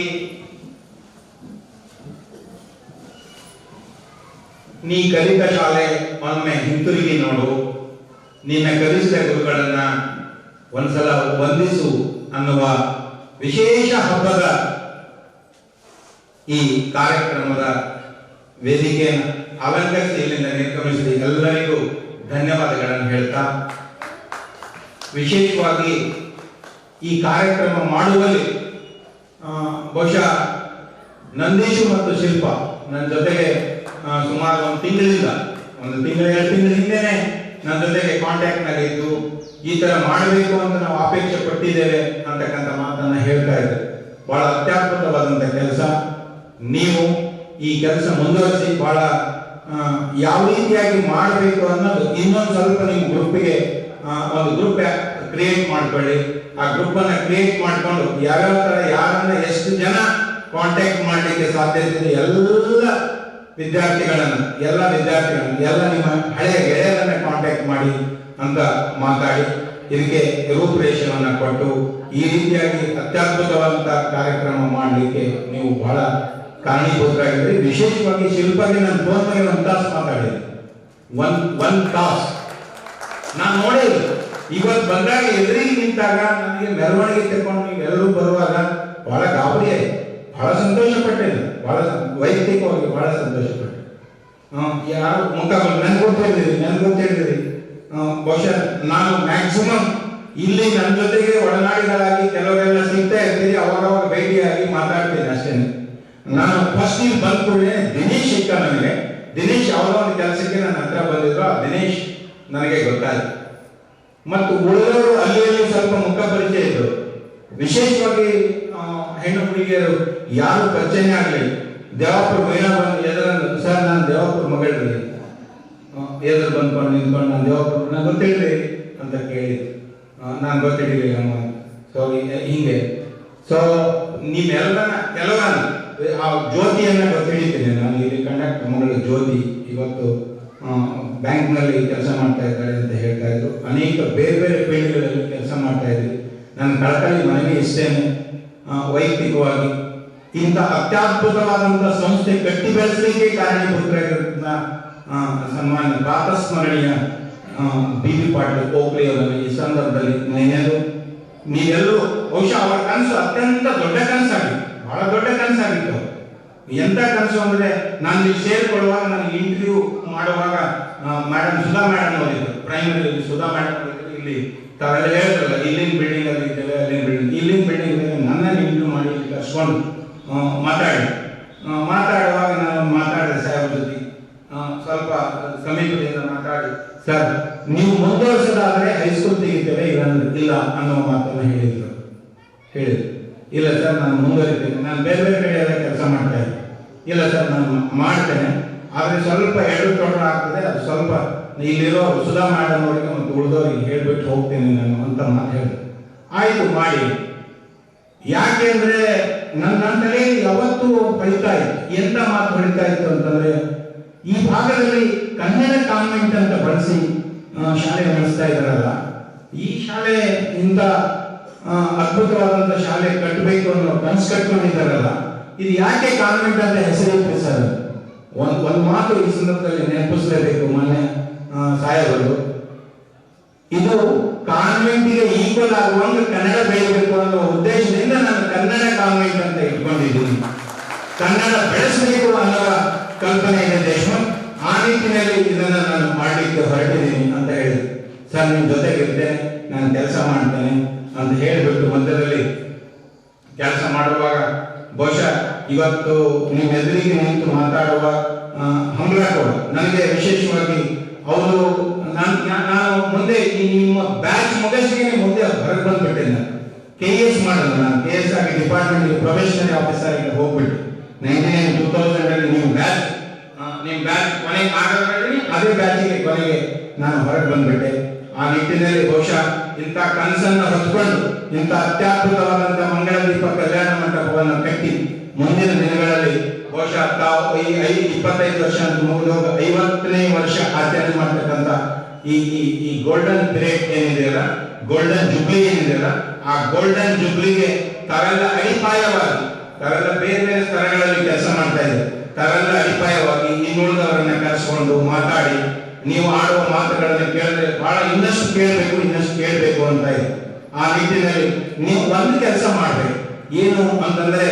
ನೀ ಕಲಿತ ಶಾಲೆ ಒಮ್ಮೆ ಹಿಂತಿರುಗಿ ನೋಡು, ನಿನ್ನ ಕಲಿಸಿದ ಗುರುಗಳನ್ನ ಒಂದ್ಸಲ ವಂದಿಸು ಅನ್ನುವ ವಿಶೇಷ ಹಬ್ಬದ ಈ ಕಾರ್ಯಕ್ರಮದ ವೇದಿಕೆಯನ್ನು ಅಲಂಕರಿಸಿ ಇಲ್ಲಿಂದ ನಿರ್ಗಮಿಸಿದ ಎಲ್ಲರಿಗೂ ಧನ್ಯವಾದಗಳನ್ನು ಹೇಳ್ತಾ, ವಿಶೇಷವಾಗಿ ಈ ಕಾರ್ಯಕ್ರಮ ಮಾಡುವಲ್ಲಿ ಬಹುಶಃ ನಂದೀಶು ಮತ್ತು ಶಿಲ್ಪ ನನ್ನ ಜೊತೆಗೆ ಸುಮಾರು ಒಂದು ತಿಂಗಳಿಂದ, ಒಂದು ತಿಂಗಳು 2 ತಿಂಗಳ ಹಿಂದೆನೆ ನನ್ನ ಜೊತೆಗೆ ಕಾಂಟ್ಯಾಕ್ಟ್ ನಲ್ಲಿ ಇದ್ದು ಈ ತರ ಮಾಡಬೇಕು ಅಂತ ನಾವು ಅಪೇಕ್ಷೆ ಪಟ್ಟಿದ್ದೇವೆ ಅಂತಕ್ಕಂಥ ಮಾತನ್ನ ಹೇಳ್ತಾ ಇದ್ದಾರೆ. ಬಹಳ ಅತ್ಯದ್ಭುತವಾದಂತ ಕೆಲಸ. ನೀವು ಈ ಕೆಲಸ ಮುಂದುವರಿಸಿ ಬಹಳ ಯಾವ ರೀತಿಯಾಗಿ ಮಾಡಬೇಕು ಅನ್ನೋದು ಇನ್ನೊಂದು ಸ್ವಲ್ಪ ನಿಮ್ಮ ಗ್ರೂಪ್ಗೆ ಒಂದು ಗ್ರೂಪ್ ಕ್ರಿಯೇಟ್ ಮಾಡ್ಕೊಳ್ಳಿ. ಆ ಗ್ರೂಪ್ ಅನ್ನ ಕ್ರಿಯೇಟ್ ಮಾಡ್ಕೊಂಡು ಯಾವ್ಯಾವ ತರ ಯಾರನ್ನ ಎಷ್ಟು ಜನ ಕಾಂಟ್ಯಾಕ್ಟ್ ಮಾಡ್ಲಿಕ್ಕೆ ಸಾಧ್ಯತೆ ಇದೆ ಎಲ್ಲ ವಿದ್ಯಾರ್ಥಿಗಳನ್ನ ಎಲ್ಲ ನಿಮ್ಮ ಹಳೆಯ ಗೆಳೆಯರನ್ನ ಕಾಂಟ್ಯಾಕ್ಟ್ ಮಾಡಿ ಅಂತ ಮಾತಾಡಿ ಇದಕ್ಕೆ ರೂಪುರೇಷೆಯನ್ನ ಕೊಟ್ಟು ಈ ರೀತಿಯಾಗಿ ಅತ್ಯದ್ಭುತವಾದಂತ ಕಾರ್ಯಕ್ರಮ ಮಾಡಲಿಕ್ಕೆ ನೀವು ಬಹಳ ಕಾರಣೀಭೂತರಾಗಿದ್ರಿ. ವಿಶೇಷವಾಗಿ ಶಿಲ್ಪಾಗಿ ನಾನು ಫೋನ್ ಮೇಲೆ 1 ತಾಸು ಮಾತಾಡಿದೆ. ಒನ್ ತಾಸು ನಾನು ನೋಡಿದ್ರು. ಇವತ್ತು ಬಂದಾಗ ಎದುರಿಗೆ ನಿಂತಾಗ ನನಗೆ ಮೆರವಣಿಗೆ ತಗೊಂಡು ನೀವೆಲ್ಲರೂ ಬರುವಾಗ ಬಹಳ ಗಾಬರಿ ಆಯ್ತು, ಬಹಳ ಸಂತೋಷ ಪಟ್ಟೆ. ಬಹಳ ವೈಯಕ್ತಿಕವಾಗಿ ಬಹಳ ಸಂತೋಷ ಪಟ್ಟೆ. ಯಾರು ಮುಖ ನನ್ಗೆ ಗೊತ್ತಿದ್ದೀರಿ ಬಹುಶಃ ನಾನು ಮ್ಯಾಕ್ಸಿಮಮ್ ಇಲ್ಲಿ ನನ್ನ ಜೊತೆಗೆ ಒಡನಾಡಿಗಳಾಗಿ ಕೆಲವರೆಲ್ಲ ಸಿಗ್ತಾ ಇರ್ತೀರಿ, ಅವಾಗ ಭೇಟಿಯಾಗಿ ಮಾತಾಡ್ತೀನಿ ಅಷ್ಟೇ. ನಾನು ಫಸ್ಟ್ ಇಲ್ಲಿ ಬಂದ ಕೂಡಲೇ ದಿನೇಶ್ ಸಿಕ್ಕ ನನಗೆ. ದಿನೇಶ್ ಯಾವುದೋ ಒಂದು ಕೆಲಸಕ್ಕೆ ನನ್ನ ಹತ್ರ ಬಂದಿದ್ರು. ಆ ದಿನೇಶ್ ನನಗೆ ಗೊತ್ತಾಯ್ತು. ಮತ್ತು ಉಳಿದವರು ಅಲ್ಲಿ ಸ್ವಲ್ಪ ಮುಖ ಪರಿಚಯ ಇದ್ರು. ವಿಶೇಷವಾಗಿ ಹೆಣ್ಣು ಹುಡುಗಿಯರು ಯಾರು ಪರಿಚಯನೇ ಆಗಲಿಲ್ಲ. ದೇವಾಪುರ ಮಹಿಳಾ ಬಂದು ಎದುರು ಸರ್ ನಾನು ದೇವಾಪುರ ಮಗಳಿದ್ರಿ ಎದುರು ಬಂದ್ಕೊಂಡು ನಿಂತ್ಕೊಂಡು ನಾನು ದೇವಾಪುರ ನಾನು ಗೊತ್ತಿಡ್ರಿ ಅಂತ ಕೇಳಿದ್ರು. ನಾನು ಗೊತ್ತಿಡಲಿಲ್ಲ ಅಮ್ಮ. ಸೊ ಹಿಂಗೆ ಸೊ ನೀವೆಲ್ಲರನ್ನ ಕೆಲವರನ್ನ ಆ ಜ್ಯೋತಿಯನ್ನ ಗೊತ್ತಿಡಿತೀನಿ ನಾನು. ಇಲ್ಲಿ ಕಂಡಕ್ಟರ್ ಮಗಳು ಜ್ಯೋತಿ ಇವತ್ತು ಬ್ಯಾಂಕ್ನಲ್ಲಿ ಕೆಲಸ ಮಾಡ್ತಾ ಇದ್ದಾಳೆ ಅಂತ ಹೇಳ್ತಾ ಇದ್ರು. ಅನೇಕ ಬೇರೆ ಬೇರೆ ಫೀಲ್ಡ್ಗಳಲ್ಲಿ ಕೆಲಸ ಮಾಡ್ತಾ ಇದ್ರಿ. ನನ್ನ ಕಳಕಳಿ ಮನೆಗೆ ಇಷ್ಟೇನೆ. ವೈಯಕ್ತಿಕವಾಗಿ ಇಂಥ ಅತ್ಯದ್ಭುತವಾದಂಥ ಸಂಸ್ಥೆ ಕಟ್ಟಿ ಬೆಳೆಸಲಿಕ್ಕೆ ಕಾರಣೀಭೂತರಾಗಿರುವಂಥ ಸನ್ಮಾನ್ಯ ಪ್ರಾತಸ್ಮರಣೀಯ ಬಿ ಪಾಟೀಲ್ ಕೋಕ್ಲಿ ಅವರನ್ನು ಈ ಸಂದರ್ಭದಲ್ಲಿ ನೀವೆಲ್ಲರೂ ಬಹುಶಃ ಅವರ ಕನಸು ಅತ್ಯಂತ ದೊಡ್ಡ ಕನಸಾಗಿತ್ತು, ಬಹಳ ದೊಡ್ಡ ಕನಸಾಗಿತ್ತು. ಎಂತ ಕನಸು ಅಂದ್ರೆ ನಾನು ಇಲ್ಲಿ ಸೇರಿಕೊಳ್ಳುವಾಗ ನನಗೆ ಇಂಟರ್ವ್ಯೂ ಮಾಡುವಾಗ ಮೇಡಮ್ ಸುಧಾ ಮೇಡಮ್ ಅವರಿದ್ರು, ಪ್ರೈಮರಿಯಲ್ಲಿ ಸುಧಾ ಮೇಡಮ್ ಅವರಿದ್ರು. ಇಲ್ಲಿ ತಾವೆಲ್ಲ ಹೇಳಿದ್ರಲ್ಲ ಇಲ್ಲಿನ ಬಿಲ್ಡಿಂಗ್ ಅಲ್ಲಿ ಇದ್ದೇವೆ, ಇಲ್ಲಿನ ಬಿಲ್ಡಿಂಗ್ ನನ್ನ ಇಂಟರ್ವ್ಯೂ ಮಾಡಿ ಕರ್ಸ್ಕೊಂಡು ಮಾತಾಡುವಾಗ ನಾನು ಮಾತಾಡಿದೆ ಸಾಹೇಬ್ರ ಜೊತೆ ಸ್ವಲ್ಪ ಸಮೀಪದಿಂದ ಮಾತಾಡಿ, ಸರ್ ನೀವು ಮುಂದುವರಿಸೋದಾದ್ರೆ ಹೈಸ್ಕೂಲ್ ತೆಗಿತೇವೆ ಇಲ್ಲ ಅನ್ನೋ ಮಾತನ್ನು ಹೇಳಿದ್ರು. ಇಲ್ಲ ಸರ್ ನಾನು ಮುಂದುವರಿತೇನೆ, ನಾನು ಬೇರೆ ಬೇರೆ ಕಡೆ ಎಲ್ಲ ಕೆಲಸ ಮಾಡ್ತಾ ಇದ್ದೆ. ಇಲ್ಲ ಸರ್ ನಾನು ಮಾಡ್ತೇನೆ, ಆದರೆ ಸ್ವಲ್ಪ ಎಡು ತೊಡರು ಆಗ್ತದೆ, ಅದು ಸ್ವಲ್ಪ ಇಲ್ಲಿರೋ ಸುಧಾ ಮೇಡಮ್ ಅವರಿಗೆ ಮತ್ತು ಉಳಿದವರಿಗೆ ಹೇಳ್ಬಿಟ್ಟು ಹೋಗ್ತೇನೆ ನಾನು ಅಂತ ಮಾತು ಹೇಳಿದೆ. ಆಯಿತು ಮಾಡಿ. ಯಾಕೆ ಅಂದ್ರೆ ನನ್ನ ತಲೆಯಲ್ಲಿ ಯಾವತ್ತೂ ಹೊಳಿತಾ ಇತ್ತು. ಎಂತ ಮಾತು ಹೊಳಿತಾ ಇತ್ತು ಅಂತಂದ್ರೆ ಈ ಭಾಗದಲ್ಲಿ ಕನ್ನಡ ಕಾನ್ವೆಂಟ್ ಅಂತ ಬಳಸಿ ಶಾಲೆ ನಡೆಸ್ತಾ ಇದ್ದಾರಲ್ಲ, ಈ ಶಾಲೆ ಇಂಥ ಅದ್ಭುತವಾದಂಥ ಶಾಲೆ ಕಟ್ಟಬೇಕು ಅನ್ನೋ ಕನಸು ಕಟ್ಕೊಂಡಿದ್ದಾರಲ್ಲ, ಇದು ಯಾಕೆ ಕಾನ್ವೆಂಟ್ ಅಂತ ಹೆಸರಿಟ್ಟು ಸರ್? ಒಂದು ಮಾತು ಈ ಸಂದರ್ಭದಲ್ಲಿ ನೆನಪಿಸಲೇಬೇಕು. ಮೊನ್ನೆ ಸಾಹೇಬರು ಇದು ಕಾನ್ವೆಂಟ್ಗೆ ಈಕ್ವಲ್ ಆಗುವಂಗೆ ಕನ್ನಡ ಬೆಳೆಯಬೇಕು ಅನ್ನೋ ಉದ್ದೇಶದಿಂದ ನಾನು ಕನ್ನಡ ಕಾನ್ವೆಂಟ್ ಅಂತ ಇಟ್ಕೊಂಡಿದ್ದೀನಿ. ಕನ್ನಡ ಬೆಳೆಸಬೇಕು ಅನ್ನೋ ಕಲ್ಪನೆ ಇದೆ ದೇಶಮುಖ್. ಆ ನಿಟ್ಟಿನಲ್ಲಿ ಇದನ್ನು ನಾನು ಮಾಡಲಿಕ್ಕೆ ಹೊರಟಿದ್ದೀನಿ ಅಂತ ಹೇಳಿ, ಸರ್ ನಿಮ್ಮ ಜೊತೆಗಿರ್ತೇನೆ, ನಾನು ಕೆಲಸ ಮಾಡ್ತೇನೆ ಅಂತ ಹೇಳಿಬಿಟ್ಟು ಮಧ್ಯದಲ್ಲಿ ಕೆಲಸ ಮಾಡುವಾಗ ಬಹುಶಃ ಇವತ್ತು ನಿಮ್ಮ ಎದುರಿಗೆ ನಿಂತು ಮಾತಾಡುವ ಹಂಬಲ ಕೂಡ ನನಗೆ ವಿಶೇಷವಾಗಿ ಅವರು ನಾನು ಮುಂದೆ ಈ ನಿಮ್ಮ ಬ್ಯಾಚ್ ಮುಗಿಸಿಗೆ ಮುಂದೆ ಹೊರಗೆ ಬಂದ್ಬಿಟ್ಟಿದ್ದೆ. KS ಮಾಡಿದ್ರು. ನಾನು KS ಆಗಿ ಡಿಪಾರ್ಟ್ಮೆಂಟ್ ಪ್ರೊಫೆಷನಲ್ ಆಫೀಸರ್ ಆಗಿ ಹೋಗ್ಬಿಟ್ಟು 2000 ನಿಮ್ಮ ಬ್ಯಾಚ್ ಕೊನೆಗೆ ಆಗೋದ್ರಲ್ಲಿ ಅದೇ ಬ್ಯಾಚಿಗೆ ಕೊನೆಗೆ ನಾನು ಹೊರಗೆ ಬಂದ್ಬಿಟ್ಟೆ. ಆ ನಿಟ್ಟಿನಲ್ಲಿ ಬಹುಶಃ ಇಂಥ ಕನಸನ್ನು ಹೊತ್ಕೊಂಡು ಇಂಥ ಅತ್ಯದ್ಭುತವಾದಂಥ ಮಂಗಳ ದೀಪ ಕಲ್ಯಾಣ ಮಂಟಪವನ್ನು ಕಟ್ಟಿ ಮುಂದಿನ ದಿನಗಳಲ್ಲಿ ಬಹುಶಃ ತಾವು 25 ವರ್ಷ ಅಂತ ಮುಗಿದೋಗ 50ನೇ ವರ್ಷ ಆಚರಣೆ ಮಾಡ್ತಕ್ಕಂಥ ಈ ಗೋಲ್ಡನ್ ಪಿರಿಯಡ್ ಏನಿದೆಯಲ್ಲ, ಗೋಲ್ಡನ್ ಜುಬ್ಲಿ ಏನಿದೆಯಲ್ಲ, ಆ ಗೋಲ್ಡನ್ ಜುಬ್ಲಿಗೆ ತಾವೆಲ್ಲ ಅಡಿಪಾಯವಾಗಿ, ತಾವೆಲ್ಲ ಬೇರೆ ಬೇರೆ ಸ್ತರಗಳಲ್ಲಿ ಕೆಲಸ ಮಾಡ್ತಾ ಇದ್ದಾರೆ, ತಾವೆಲ್ಲ ಅಡಿಪಾಯವಾಗಿ ಇನ್ನುಳಿದವರನ್ನ ಕರೆಸಿಕೊಂಡು ಮಾತಾಡಿ ನೀವು ಆಡುವ ಮಾತುಗಳನ್ನು ಕೇಳಿದ್ರೆ ಬಹಳ ಇನ್ನಷ್ಟು ಕೇಳಬೇಕು ಅಂತ ಇದೆ. ಆ ನಿಟ್ಟಿನಲ್ಲಿ ನೀವು ಒಂದು ಕೆಲಸ ಮಾಡಬೇಕು. ಏನು ಅಂತಂದ್ರೆ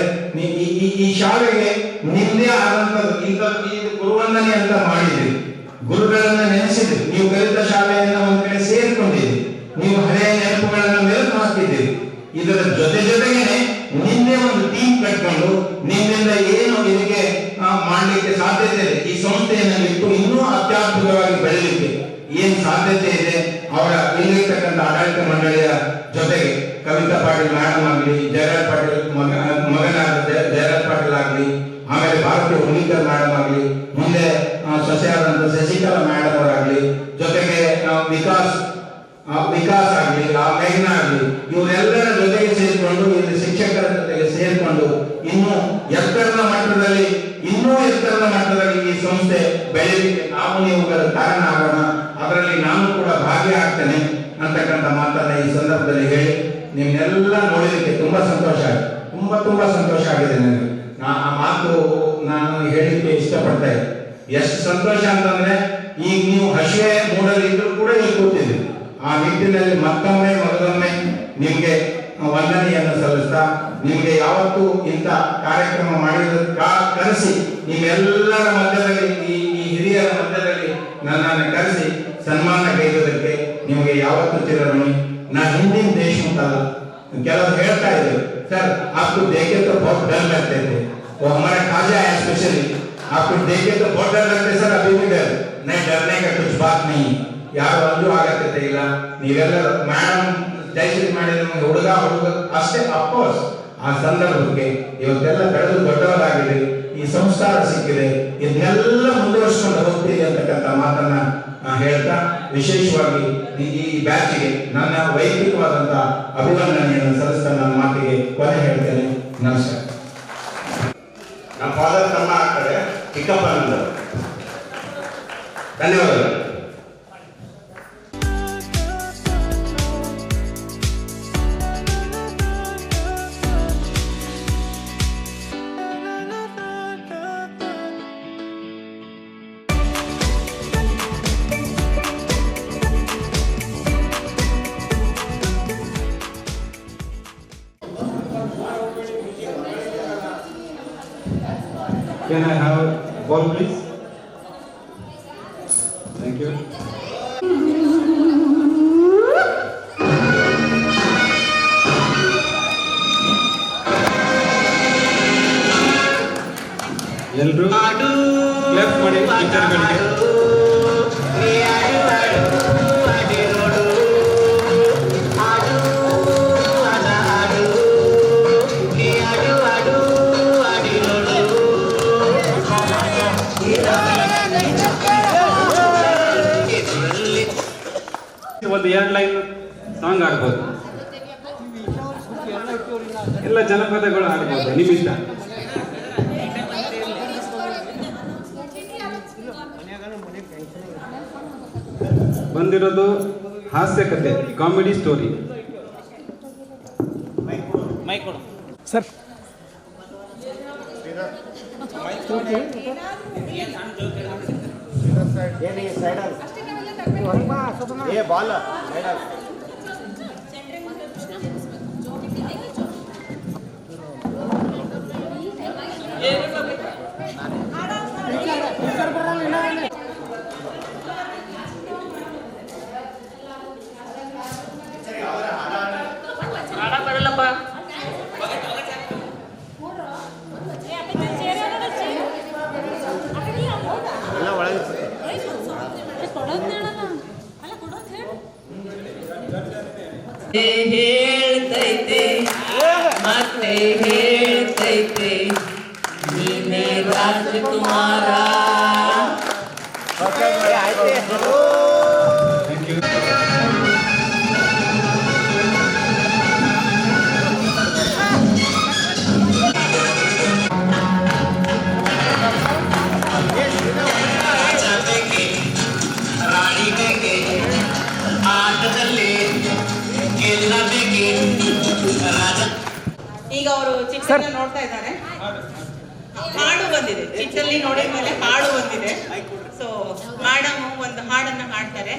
ಈ ಶಾಲೆಗೆ ನಿಮ್ಮದೇ ಆದಂಥದ್ದು ಇದು ಗುರುವಂದನೆ ಅಂತ ಮಾಡಿದ್ರಿ, ಗುರುಗಳನ್ನ ನೆನೆಸಿದ್ರಿ, ನೀವು ಕಲಿತ ಶಾಲೆಯನ್ನ ಒಂದ್ ಕಡೆ ಸೇರಿಕೊಂಡಿದ್ರಿ, ನೀವು ಹಳೆಯ ನೆನಪುಗಳನ್ನ ಮೆಲುಕು ಹಾಕಿದ್ದೀರಿ. ಇದರ ಜೊತೆಗೇನೆ ನಿನ್ನೆ ಒಂದು ಟೀಮ್ ಕಟ್ಕೊಂಡು ನಿನ್ನಿಂದ ಏನು ಇದಕ್ಕೆ ಮಾಡ್ಲಿಕ್ಕೆ ಸಾಧ್ಯತೆ ಇದೆ, ಈ ಸಂಸ್ಥೆಯನ್ನು ಇಟ್ಟು ಇನ್ನೂ ಅತ್ಯದ್ಭುತವಾಗಿ ಬೆಳಲಿಕ್ಕೆ ಏನ್ ಸಾಧ್ಯತೆ ಇದೆ, ಅವರ ಇಲ್ಲಿರ್ತಕ್ಕಂಥ ಆಡಳಿತ ಮಂಡಳಿಯ ಜೊತೆಗೆ ಕವಿತಾ ಪಾಟೀಲ್ ಮೇಡಮ್ ಆಗಲಿ, ಜಯರಾಜ್ ಪಾಟೀಲ್ ಮಗನಾದ ಜಯರಾಜ್ ಪಾಟೀಲ್ ಆಗಲಿ, ಆಮೇಲೆ ಭಾರತಿ ಹುಲಿಕರ್ ಮೇಡಮ್ ಆಗಲಿ, ಮುಂದೆ ಸೊಸೆಯಾದಂತ ಶಶಿಕಲಾ ಮೇಡಮ್ ಅವರಾಗ್ಲಿ, ಜೊತೆಗೆ ವಿಕಾಸ್ ಆಗಲಿ, ಮೇಘನಾ ಆಗಲಿ, ಇವರೆಲ್ಲರ ಜೊತೆಗೆ ಸೇರಿಕೊಂಡು ಇಲ್ಲಿ ಶಿಕ್ಷಕರ ಜೊತೆಗೆ ಸೇರಿಕೊಂಡು ಇನ್ನೂ ಎತ್ತರದ ಮಟ್ಟದಲ್ಲಿ ಈ ಸಂಸ್ಥೆ ಬೆಳೆಯಲಿಕ್ಕೆ ನಾವು ನೀವುಗಳ ಕಾರಣ ಆಗೋಣ, ಅದರಲ್ಲಿ ನಾನು ಕೂಡ ಭಾಗಿಯಾಗ್ತೇನೆ ಅಂತಕ್ಕಂಥ ಮಾತನ್ನ ಈ ಸಂದರ್ಭದಲ್ಲಿ ಹೇಳಿ ನಿಮ್ನೆಲ್ಲ ನೋಡಲಿಕ್ಕೆ ತುಂಬಾ ಸಂತೋಷ ಆಗಿದೆ, ತುಂಬಾ ಸಂತೋಷ ಆಗಿದೆ ನನಗೆ. ಆ ಮಾತು ನಾನು ಹೇಳಿಕ್ಕೆ ಇಷ್ಟಪಡ್ತಾ ಇದ್ದೆ. ಎಷ್ಟು ಸಂತೋಷ ಅಂತಂದ್ರೆ ಈಗ ನೀವು ಹಸಿವೆ ಮೂಡಲಿದ್ರು ಕೂಡ ಇಲ್ಲಿ ಕೂತಿದ್ರಿ. ಆ ನಿಟ್ಟಿನಲ್ಲಿ ಮತ್ತೊಮ್ಮೆ ನಿಮ್ಗೆ ವಂದನೆಯನ್ನು ಸಲ್ಲಿಸ್ತಾ, ನಿಮ್ಗೆ ಯಾವತ್ತೂ ಇಂಥ ಕಾರ್ಯಕ್ರಮ ಮಾಡಿದ ಕರೆಸಿ ನಿಮ್ಮೆಲ್ಲರ ಮಧ್ಯದಲ್ಲಿ ಈ ಹಿರಿಯರ ಮಧ್ಯದಲ್ಲಿ ನನ್ನನ್ನು ಕರೆಸಿ ಸನ್ಮಾನ ಗೈದಕ್ಕೆ ನಿಮಗೆ ಯಾವತ್ತೂ ಚಿರಋಣಿ. ನಾ ಹಿಂದಿನ ದೇಶಮುಖ ಅಲ್ಲ. ಕೆಲವರು ಹೇಳ್ತಾ ಇದ್ರು, सर आपको देखे तो बहुत डर लगते थे, वो हमारा खाजा है स्पेशली, आपको देखे तो बहुत डर लगते सर, अभी भी डर नहीं, डरने का कुछ बात नहीं, ಯಾರು ಅಂಜು ಆಗತ್ತೆ ಇಲ್ಲ. ನೀವೆಲ್ಲರೂ ಮೇಡಮ್ ಜಯಶ್ರೀ ಮಾಡಿದ ಹುಡುಗ ಅಷ್ಟೇ. ಅಫ್ಕೋರ್ಸ್ ಆ ಸಂದರ್ಭಕ್ಕೆ ಇವತ್ತೆಲ್ಲ ಬೆಳೆದು ದೊಡ್ಡವರಾಗಿದೆ, ಈ ಸಂಸ್ಕಾರ ಸಿಕ್ಕಿದೆ, ಇದನ್ನೆಲ್ಲ ಮುಂದುವರಿಸಿಕೊಂಡು ಹೋಗ್ತೀರಿ ಅಂತಕ್ಕಂಥ ಮಾತನ್ನ ಹೇಳ್ತಾ ವಿಶೇಷವಾಗಿ ಈ ಬ್ಯಾಚ್ಗೆ ನನ್ನ ವೈಯಕ್ತಿಕವಾದಂತ ಅಭಿನಂದನೆಯನ್ನು ಸಲ್ಲಿಸ್ತಾ ನನ್ನ ಮಾತಿಗೆ ಕೊನೆ ಹೇಳ್ತೇನೆ. ನಮಸ್ಕಾರ. ನಮ್ಮ ಫಾದರ್ ತಮ್ಮ ಆಗ್ತಾರೆ ಚಿಕ್ಕಪ್ಪನಂದರು. ಧನ್ಯವಾದಗಳು. Can I have ball please? Thank you. ಎಲ್ಲರೂ ಕ್ಲಾಪ್ ಮಾಡಿ ಟೀಚರ್ಗಳಿಗೆ. ಒಂದು 2 ಲೈನ್ ಸಾಂಗ್ ಆಡ್ಬೋದು, ಎಲ್ಲ ಜನಪದಗಳು ಆಡ್ಬೋದು, ನಿಮ್ಮಿಷ್ಟ. ಬಂದಿರೋದು ಹಾಸ್ಯ ಕಥೆ, ಕಾಮಿಡಿ ಸ್ಟೋರಿ. ಸರ್ ಹೇಳ್ತೈತೆ ಮತ್ತೆ ಹೇಳ್ತೈತೆ ನೀನೇ ರಾಜಕುಮಾರ. ರಾಣಿ ಬೇಕೆ ಆಟದಲ್ಲಿ ಈಗ ಅವರು ಚಿತ್ರನ ನೋಡ್ತಾ ಇದ್ದಾರೆ. ಹಾಡು ಬಂದಿದೆ, ಚಿತ್ರದಲ್ಲಿ ನೋಡಿದ ಮೇಲೆ ಹಾಡು ಬಂದಿದೆ. ಸೊ ಮೇಡಮ್ ಒಂದು ಹಾಡನ್ನ ಹಾಡ್ತಾರೆ.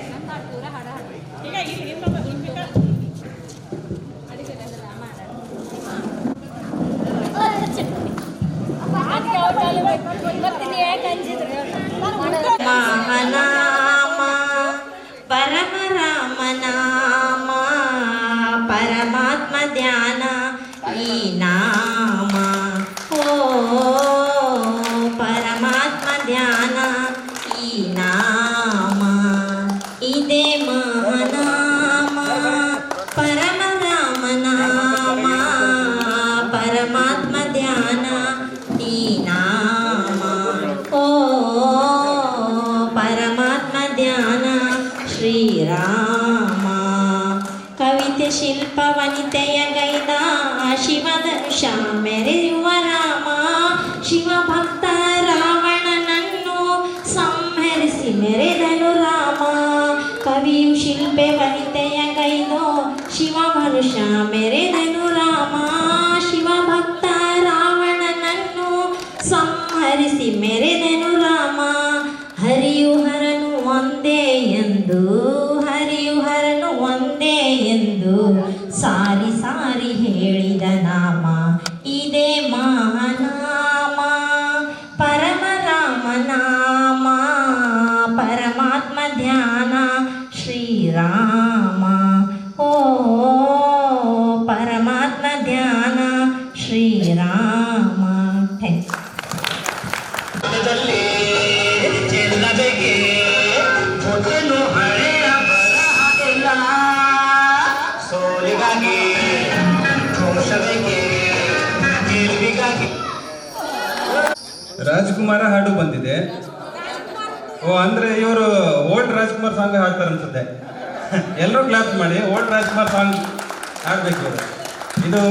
ಮಹಾನಾಮ ಪರಮರಾಮನಾಮ ಪರಮಾತ್ಮ ಧ್ಯಾನ ಈ ನಾ ಶ್ರೀರಾಮ ಇದೇ ಮಹಾನಾಮ ಪರಮ ರಾಮ ನಾಮ ಪರಮಾತ್ಮ ಧ್ಯಾನ ಈ ನಾಮ ಓ ಪರಮಾತ್ಮ ಧ್ಯಾನ ಶ್ರೀರಾಮ ಕವಿತೆ ಶಿಲ್ಪ ವನಿತೆಯ ಗೈದ ಶಿವಧನುಷ ಮೆರೆಯುವ ರಾಮ ಶಿವಭಕ್ತ ರಾವಣನನ್ನು ಸಂಹರಿಸಿ ಮೆರೆದನು ರಾಮ ಕವಿಯು ಶಿಲ್ಪೆ ವನಿತೆಯ ಗೈದೋ ಶಿವಧನುಷ ಮೆರೆದನು ರಾಮ ಶಿವಭಕ್ತ ರಾವಣನನ್ನು ಸಂಹರಿಸಿ ಮೆರೆದನು ರಾಮ ಹರಿಯು ಹರನು ಒಂದೇ ಎಂದು ಹರಿಯು ಹರನು ಒಂದೇ ಎಂದು ಸಾರಿ ಸಾರಿ ಹೇಳಿದ ನಾಮ ಇದೇ ಮಹಾನಾಮ ಪರಮ ರಾಮ ನಾಮ ಪರಮಾತ್ಮ ಧ್ಯಾನ ಶ್ರೀರಾಮ ಓ ಪರಮಾತ್ಮ ಧ್ಯಾನ ಶ್ರೀರಾಮ ಥ್ಯಾಂಕ್ಸ್. ಚೆಲ್ಲಬೇಕೆ ಮೊದಲು ಹಳೆಯ ಬರಹ ಎಲ್ಲ ಸೋಲಿಗಾಗಿ ದೋಷಬೇಕೆ ಗೆಲುವಿಗಾಗಿ. ರಾಜ್ಕುಮಾರ ಹಾಡು ಬಂದಿದೆ. ಓ ಅಂದ್ರೆ ಇವರು ಓಲ್ಡ್ ರಾಜ್ಕುಮಾರ್ ಸಾಂಗ್ ಹಾಡ್ತಾರೆ ಅನ್ಸುತ್ತೆ. ಎಲ್ಲರೂ ಕ್ಲಾಪ್ ಮಾಡಿ. ಓಲ್ಡ್ ರಾಜ್ಕುಮಾರ್ ಸಾಂಗ್ ಹಾಡ್ಬೇಕು ಇವರು. ಇದು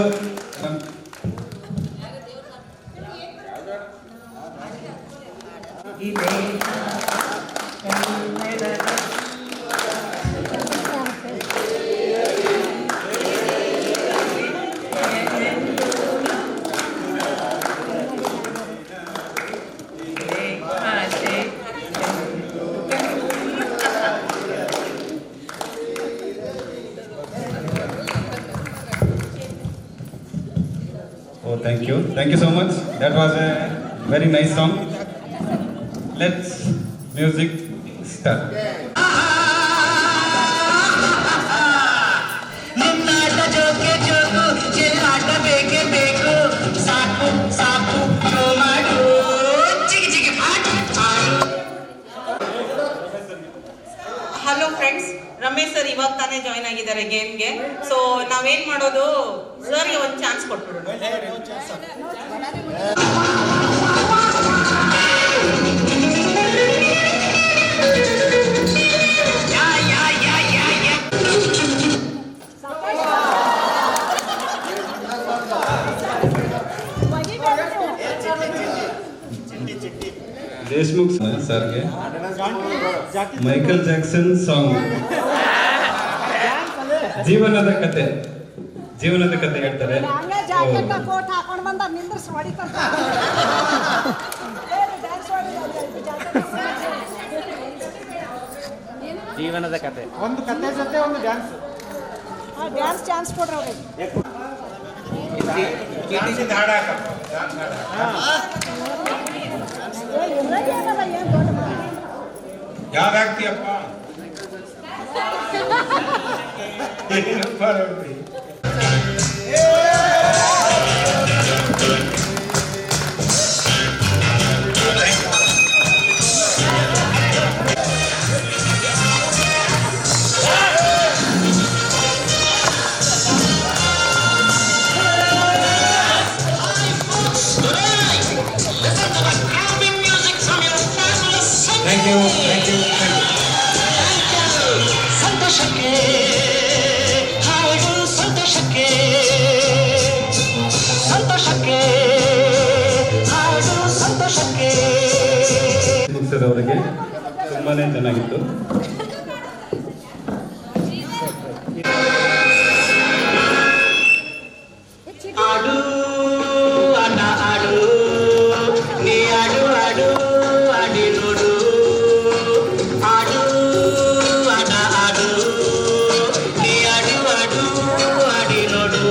Oh, thank you so much. That was a very nice song. Let's music start. ನಿನ್ನಾಟ ಜೋಕೆ ಜೋಗು ಚೆಲ್ಲಾಟ ಬೇಕೇ ಬೇಕು ಸಾಕು ಸಾಕು ಶೋ ಮಾಡು ಚಿಗಿ ಚಿಗಿ ಆಟ ಆಡು. ಹಲೋ ಫ್ರೆಂಡ್ಸ್, ರಮೇಶ್ ಸರ್ ಇವಾಗ ತಾನೇ ಜಾಯ್ನ್ ಆಗಿದ್ದಾರೆ ಗೇಮ್ಗೆ. ಸೊ ನಾವೇನ್ ಮಾಡೋದು, ಸರ್ಗೆ ಒಂದು ಚಾನ್ಸ್ ಕೊಟ್ಬಿಡೋಣ. ದೇಶ್ಮುಖ್ ಸರ್ಗೆ ಮೈಕಲ್ ಜಾಕ್ಸನ್ ಸಾಂಗ್ ಜೀವನದ ಕತೆ ಹೇಳ್ತಾರೆ. ಜೀವನದ ಕತೆ, ಒಂದು ಕತೆ ಜೊತೆ ಒಂದು ಡ್ಯಾನ್ಸ್ ಚಾನ್ಸ್ ಕೊಡ್ರಿ ಅವ್ರಿಗೆ. ಯಾವ್ದಾಗ್ತೀಯಪ್ಪ? Thank you. ಸಂತೋಷಕ್ಕೆ ಹಾಡು ಸಂತೋಷಕ್ಕೆ ಹಾಡು ಸಂತೋಷಕ್ಕೆ. ಅವರಿಗೆ ತುಂಬಾನೇ ಚೆನ್ನಾಗಿತ್ತು. ಆಡು ಆಟ ಆಡು ನೀ ಆಡು ಆಡು ಆಡಿ ನೋಡು ಆಡು ಆಟ ಆಡು ನೀ ಆಡು ಆಡು ಆಡಿ ನೋಡು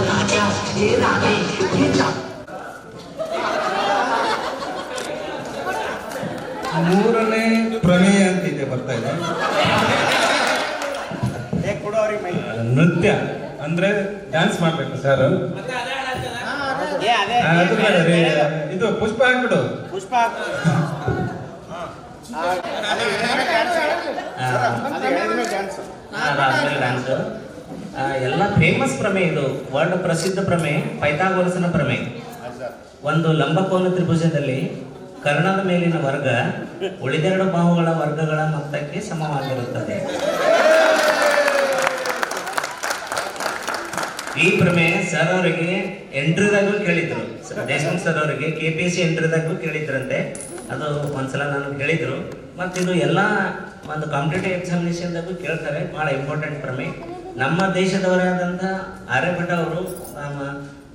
ರಾಜ ಹೇ ರಾಣಿ ಮೂರನೇ ಪ್ರಮೇಯ ಅಂತಿದೆ ಬರ್ತಾ ಇದೆ. ನೃತ್ಯ ಅಂದ್ರೆ ಡ್ಯಾನ್ಸ್ ಮಾಡ್ಬೇಕು ಸರ್. ಅದು ಬೇಡ ರೀ, ಇದು ಪುಷ್ಪ ಹಾಕ್ಬಿಡು. ಪುಷ್ಪ ಅದಾದ್ಮೇಲೆ ಡ್ಯಾನ್ಸ್ ಎಲ್ಲ ಫೇಮಸ್ ಪ್ರಮೇಯ ಇದು, ವರ್ಲ್ಡ್ ಪ್ರಸಿದ್ಧ ಪ್ರಮೇಯ, ಪೈಥಾಗೋರಸನ ಪ್ರಮೇಯ. ಒಂದು ಲಂಬಕೋನ ತ್ರಿಭುಜದಲ್ಲಿ ಕರ್ಣದ ಮೇಲಿನ ವರ್ಗ ಉಳಿದೆರಡು ಬಾಹುಗಳ ವರ್ಗಗಳ ಮೊತ್ತಕ್ಕೆ ಸಮವಾಗಿರುತ್ತದೆ. ಈ ಪ್ರಮೇಯ ಸರ್ ಅವರಿಗೆ ಎಂಟ್ರಿದಾಗೂ ಕೇಳಿದ್ರು, ದೇಶಮುಖ್ ಸರ್ ಅವರಿಗೆ KPSC ಎಂಟ್ರಿದಾಗೂ ಕೇಳಿದ್ರಂತೆ. ಅದು ಒಂದ್ಸಲ ನಾನು ಕೇಳಿದ್ರು. ಮತ್ತು ಇದು ಎಲ್ಲ ಒಂದು ಕಾಂಪಿಟೇಟಿವ್ ಎಕ್ಸಾಮಿನೇಷನ್ದಾಗೂ ಕೇಳ್ತಾರೆ. ಭಾಳ ಇಂಪಾರ್ಟೆಂಟ್ ಪ್ರಮೇಯ. ನಮ್ಮ ದೇಶದವರಾದಂಥ ಆರ್ಯಭಟ ಅವರು ನಮ್ಮ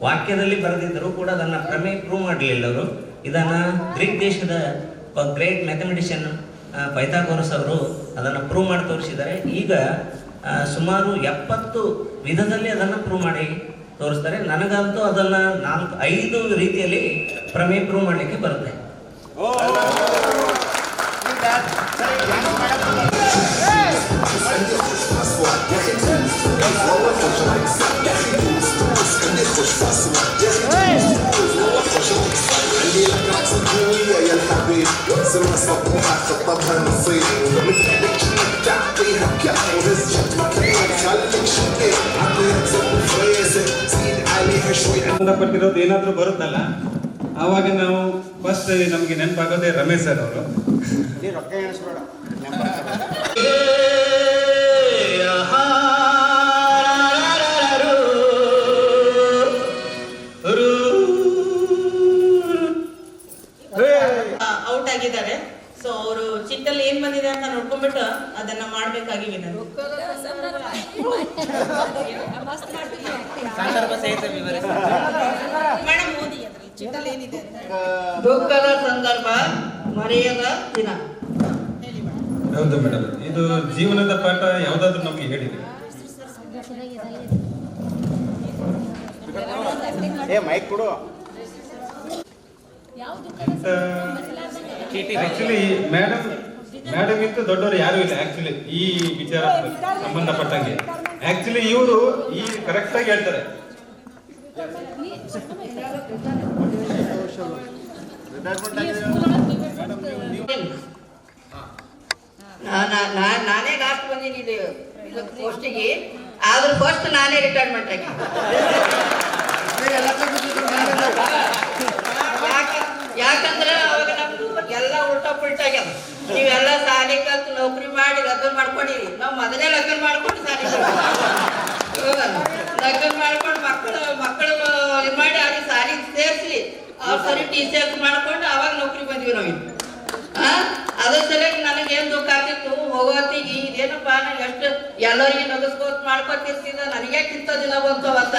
ವಾಕ್ಯದಲ್ಲಿ ಬರೆದಿದ್ದರು ಕೂಡ ಅದನ್ನು ಪ್ರಮೇಯ ಪ್ರೂವ್ ಮಾಡಲಿಲ್ಲ ಅವರು. ಇದನ್ನು ಗ್ರೀಕ್ ದೇಶದ ಗ್ರೇಟ್ ಮ್ಯಾಥಮೆಟಿಷಿಯನ್ ಪೈಥಾಗೋರಸ್ ಅವರು ಅದನ್ನು ಪ್ರೂವ್ ಮಾಡಿ ತೋರಿಸಿದ್ದಾರೆ. ಈಗ ಸುಮಾರು 70 ವಿಧದಲ್ಲಿ ಅದನ್ನು ಪ್ರೂವ್ ಮಾಡಿ ತೋರಿಸ್ತಾರೆ. ನನಗಂತೂ ಅದನ್ನು 5 ರೀತಿಯಲ್ಲಿ ಪ್ರಮೇಯ ಪ್ರೂವ್ ಮಾಡಲಿಕ್ಕೆ ಬರುತ್ತೆ. ಸಂಬಂಧಪಟ್ಟಿರೋದು ಏನಾದರೂ ಬರುತ್ತಲ್ಲ, ಆವಾಗ ನಾವು ಫಸ್ಟ್ ನಮಗೆ ನೆನಪಾಗೋದೇ ರಮೇಶ್ ಸರ್ ಅವರು. ಔಟ್ ಆಗಿದ್ದಾರೆ. ಸೊ ಅವರು ಚಿಟ್ಟಲ್ಲಿ ಏನ್ ಬಂದಿದೆ ಅಂತ ನೋಡ್ಕೊಂಡ್ಬಿಟ್ಟು ಅದನ್ನ ಮಾಡ್ಬೇಕಾಗಿವೆ. ಮೇಡಮ್ ಓದಿ ಅದ್ರಲ್ಲಿ ಚಿಟ್ಟಲ್ಲಿ ಏನಿದೆ. ದುಃಖದ ಸಂದರ್ಭ, ಮರೆಯದ ದಿನ. ಹೌದು ಮೇಡಮ್, ಇದು ಜೀವನದ ಪಾಠ ಯಾವ್ದಾದ್ರು ನಮ್ಗೆ ಹೇಳಿದೆ. ಮೈಕ್ ಕೊಡು. ಆಕ್ಚುಲಿ ಮೇಡಮ್ ಇಂತ ದೊಡ್ಡವರು ಯಾರು ಇಲ್ಲ ಆಕ್ಚುಲಿ ಈ ವಿಚಾರ ಸಂಬಂಧಪಟ್ಟಂಗೆ. ಆಕ್ಚುಲಿ ಇವರು ಈ ಕರೆಕ್ಟ್ ಆಗಿ ಹೇಳ್ತಾರೆ. ನಾನೇ ಲಾಸ್ಟ್ ಬಂದಿದ್ದೀನಿ ಪೋಸ್ಟಿಗೆ, ಆದ್ರೂ ಫಸ್ಟ್ ನಾನೇ ರಿಟೈರ್ಮೆಂಟ್ ಆಗಿ. ಯಾಕಂದ್ರೆ ಅವಾಗ ನಮ್ದು ಎಲ್ಲ ಉಲ್ಟಾ ಪುಲ್ಟಾ ಆಗ್ಯದ. ನೀವೆಲ್ಲ ಸಾಲಿ ಕಲ್ತು ನೌಕರಿ ಮಾಡಿ ಲಗ್ನ ಮಾಡ್ಕೊಂಡಿರಿ. ನಾವು ಮೊದಲೇ ಲಗ್ನ ಮಾಡ್ಕೊಂಡು ಸಾಲಿ ಲಗ್ನ ಮಾಡ್ಕೊಂಡು ಮಕ್ಕಳು ಇದು ಮಾಡಿ ಅವ್ರಿಗೆ ಸಾಲಿ ಸೇರಿಸಿ ಅವ್ರ ಸರಿ TCS ಮಾಡ್ಕೊಂಡು ಅವಾಗ ನೌಕರಿ ಬಂದ್ವಿ ನಾವು. ಅದ್ರ ಸಲುವಾಗಿ ನನಗೇನು ದುಃಖ ಆಗ್ತಿತ್ತು ಹೋಗೋತ್ತಿಗೆ, ಇದೇನಪ್ಪ ನಾನು ಎಷ್ಟು ಎಲ್ಲರಿಗೆ ನಗಸ್ಕೋತ್ ಮಾಡ್ಕೊತಿರ್ತಿದ್ದ, ನನಗ್ಯಾಕಿಂತ ದಿನ ಬಂತು ಅಂತ.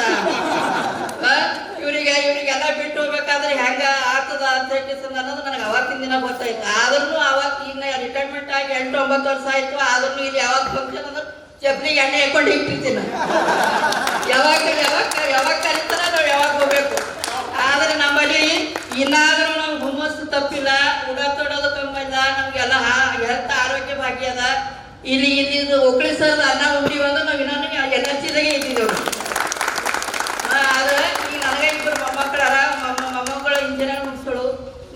ಇವ್ರಿಗೆಲ್ಲ ಬಿಟ್ಟು ಹೋಗ್ಬೇಕಾದ್ರೆ ಹೆಂಗ ಆಗ್ತದ ಅಂತ ಹೇಳಿ ಅನ್ನೋದು ನನಗೆ ಅವತ್ತಿನ ದಿನ ಗೊತ್ತಾಯ್ತು. ಆದ್ರೂ ಅವತ್ತು ಈಗ ರಿಟೈರ್ಮೆಂಟ್ ಆಗಿ 8-9 ವರ್ಷ ಆಯ್ತು. ಆದ್ರೂ ಇಲ್ಲಿ ಯಾವಾಗ ಫಂಕ್ಷನ್ ಅಂದ್ರೆ ಚಪ್ಪಲಿಗೆ ಎಣ್ಣೆ ಹಾಕೊಂಡು ಇಟ್ಟಿರ್ತೀನಿ. ಯಾವಾಗ ಕರೀತಾರ ನಾವು ಯಾವಾಗ ಹೋಗ್ಬೇಕು. ಆದ್ರೆ ನಮ್ಮಲ್ಲಿ ಇನ್ನಾದ್ರೂ ನಾವು ಹುಮ್ಮಸ್ಸು ತಪ್ಪಿಲ್ಲ, ಉಡಾತೊಡೋದು ಕಮ್ಮಿಲ್ಲ, ನಮ್ಗೆಲ್ಲ ಹೆಲ್ತ್ ಆರೋಗ್ಯ ಭಾಗ್ಯ ಅದ. ಇಲ್ಲಿ ಒಕ್ಕಳಿ ಸರ್ ಅನ್ನ ಉಂಡಿವಿ ಅಂದ್ರೆ ನಾವು ಇನ್ನೊಂದು ಎನರ್ಜಿದಾಗೆ ಇದ್ದಿದ್ದೇವೆ. ಆದ್ರೆ ಈಗ ನನಗೆ 2 ಮೊಮ್ಮಕ್ಕಳಾರ. ಮೊಮ್ಮಕ್ಕಳು ಇಂಜಿನಿಯರ್ ಮುಗಿಸ್ಗಳು,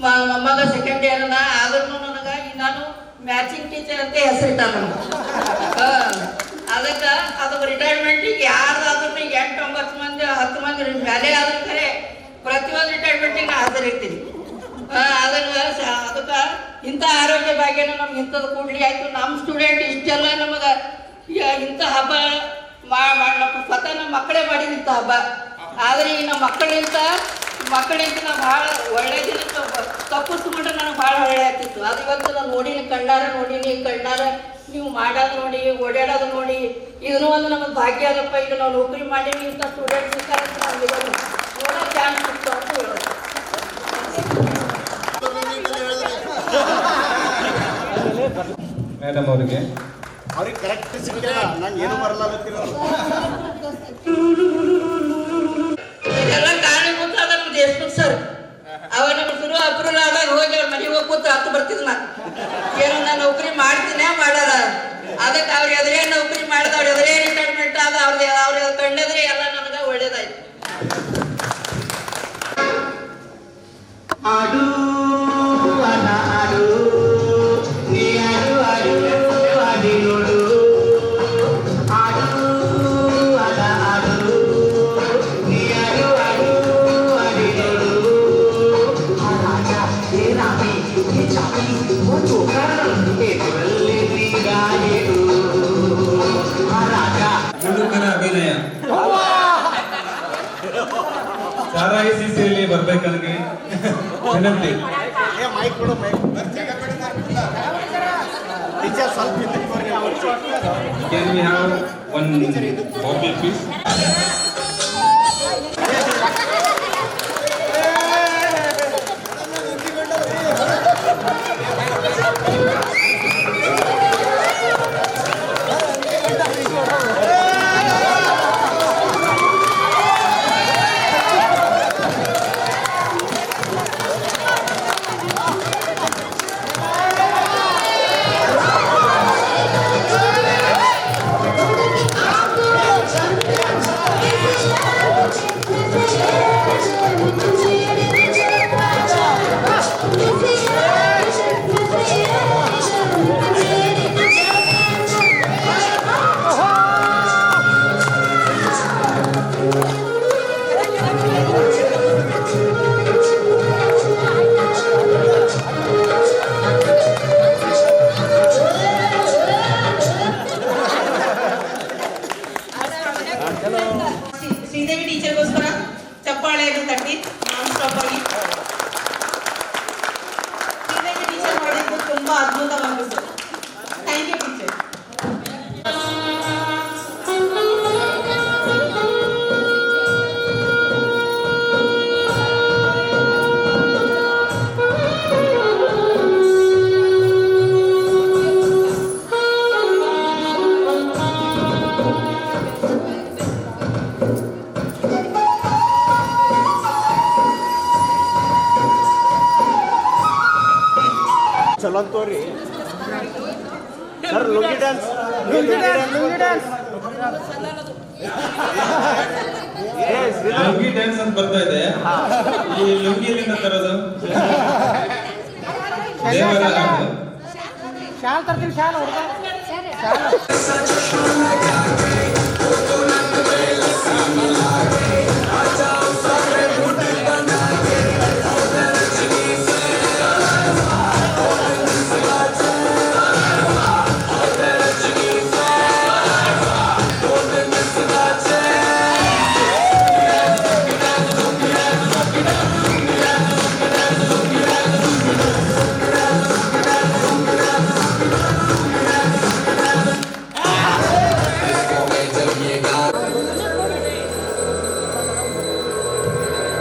ಮೊಮ್ಮಗ ಸೆಕೆಂಡ್ ಇಯರ್ ಅದ. ಆದ್ರೂ ನನಗೆ ನಾನು ಮ್ಯಾಚಿಂಗ್ ಟೀಚರ್ ಅಂತ ಹೆಸರಿಟ್ಟ. ಅದಕ್ಕೆ ಅದು ರಿಟೈರ್ಮೆಂಟಿಗೆ ಯಾರ್ದಾದ್ರೂ 8-9 ಮಂದಿ 10 ಮಂದಿ ಮೇಲೆ ಆದ್ರೂ ಖರೆ ಪ್ರತಿಯೊಂದು ರಿಟೈರ್ಮೆಂಟಿಗೆ ನಾ ಹಾಜರಿರ್ತೀನಿ. ಅದಕ್ಕೆ ಇಂಥ ಆರೋಗ್ಯ ಭಾಗ್ಯನ ನಮ್ಗೆ ಇಂಥದ್ದು ಕೂಡ್ಲಿ ಆಯ್ತು. ನಮ್ಮ ಸ್ಟೂಡೆಂಟ್ ಇಷ್ಟೆಲ್ಲ ನಮಗೆ ಇಂಥ ಹಬ್ಬ ಸ್ವತಃ ನಮ್ಮ ಮಕ್ಕಳೇ ಮಾಡಿದ ಇಂಥ ಹಬ್ಬ. ಆದರೆ ಈ ನಮ್ಮ ಮಕ್ಕಳಿಂದ ನಾವು ಭಾಳ ಒಳ್ಳೆ ದಿನ ತಪ್ಪಿಸ್ಕೊಂಡ್ರೆ ನನಗೆ ಭಾಳ ಒಳ್ಳೆ ಆಗ್ತಿತ್ತು. ಅದು ಇವತ್ತು ನಾನು ನೋಡೀನಿ, ಕಣ್ಣಾರ ನೀವು ಮಾಡೋದು ನೋಡಿ, ಓಡಾಡೋದು ನೋಡಿ, ಇದನ್ನು ಒಂದು ನಮಗೆ ಭಾಗ್ಯ ಅದಪ್ಪ. ಈಗ ನಾವು ನೌಕರಿ ಮಾಡೀವಿ, ಇಂಥ ಸ್ಟೂಡೆಂಟ್ಸ್ ಇರ್ತಾರೆ ಅಂತ ನಮ್ಗೆ ನೋಡೋ ಚಾನ್ಸ್ ಸಿಕ್ತು ಅಂತ ಹೇಳೋದು. ಮೇಡಮ್ ಅವ್ರಿಗೆ ಕರೆಕ್ಟ್ ಸಿಕ್ಕಿಲ್ಲ, ನಂಗೆ ಏನು ಬರಲ್ಲ. ಇದೆಲ್ಲ ಕಾರಣೀಭೂತ ನಮ್ಮ ದೇಶಮುಖ್ ಸರ್. ಅವಾಗ ನಮ್ಮ ಶುರು ಅಪ್ರೂವಲ್ ಆದಾಗ ಹೋಗಿ ಅವ್ರ ಮನೆಗೆ ಹೋಗಿ ಕೂತು ಹತ್ತು ಬರ್ತಿದ್ ನಾನು. ಏನೋ ನಾನು ನೌಕರಿ ಮಾಡ್ತೀನೇ ಮಾಡಲ್ಲ. ಅದಕ್ಕೆ ಅವ್ರ ಎದುರೇ ನೌಕರಿ ಮಾಡಿದ, ಅವ್ರ ಎದುರೇ ರಿಟೈರ್ಮೆಂಟ್ ಆದ, ಅವ್ರ ಕಣ್ಣೆದ್ರೆ ಎಲ್ಲ ನನಗೆ ಒಳ್ಳೇದಾಯ್ತು. ಆಡು RICC ಅಲ್ಲಿ ಬರ್ಬೇಕಂಗೆ ವಿನಂತಿ. Can we have one bottle, please? Sridevi ಟೀಚರ್ಗೋಸ್ಕರ ಚಪ್ಪಾಳೆಯನ್ನು ತಟ್ಟಿ ನಾನ್ ಸ್ಟಾಪ್ ಆಗಿ. ಶ್ರೀದೇವಿ ಟೀಚರ್ ಮಾಡಿದ್ದು ತುಂಬಾ ಅದ್ಭುತವಾಗಿತ್ತು. Thank you teacher. ಚಲೋ ತೋರಿ sir. Lungi dance lungi dance ಅಂತ ಬರ್ತಾ ಇದೆ. ಈ ಲುಂಗಿ ಎಲ್ಲಿಂದ ತರೋದು? ದೇವರ ಹಾಡು. ಶಾಲ್ ತರ್ತೀನಿ, ಶಾಲ್ ಹುಡುಗ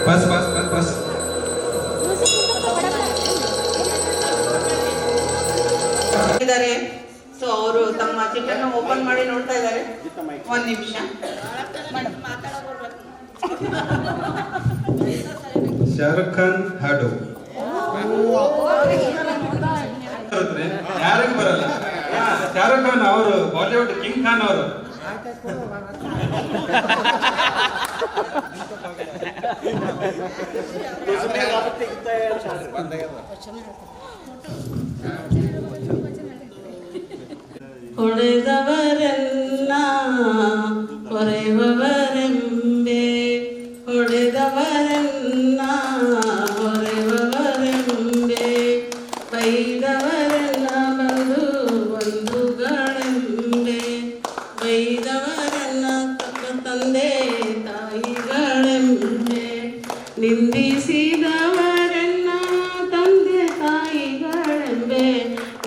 ಬಸ್ ಇದ್ದಾರೆ. ಸೊ ಅವರು ತಮ್ಮ ಚಿತ್ರನ ಓಪನ್ ಮಾಡಿ ನೋಡ್ತಾ ಇದ್ದಾರೆ. ಒಂದ್ ನಿಮಿಷ. ಶಾರುಖ್ ಖಾನ್ ಹಾಡು ಯಾರಿಗೂ ಬರಲ್ಲ. ಶಾರುಖ್ ಖಾನ್ ಅವರು ಬಾಲಿವುಡ್ ಕಿಂಗ್ ಖಾನ್ ಅವರು. ಹೊಡೆದವರನ್ನ ಹೊರೆಯುವವರೆಂಬೆ, ಹೊಡೆದವರನ್ನ ಹೊರೆಯುವವರೆಂಬೆ, ಬೈದವರನ್ನ ಬಂಧುಗಳೆಂಬೆ, ಬೈದವರನ್ನ ತಂದೆ ತಾಯಿಗಳೆಂಬೆ, ನಿಂದಿಸಿದವರನ್ನ ತಂದೆ ತಾಯಿಗಳೆಂಬೆ,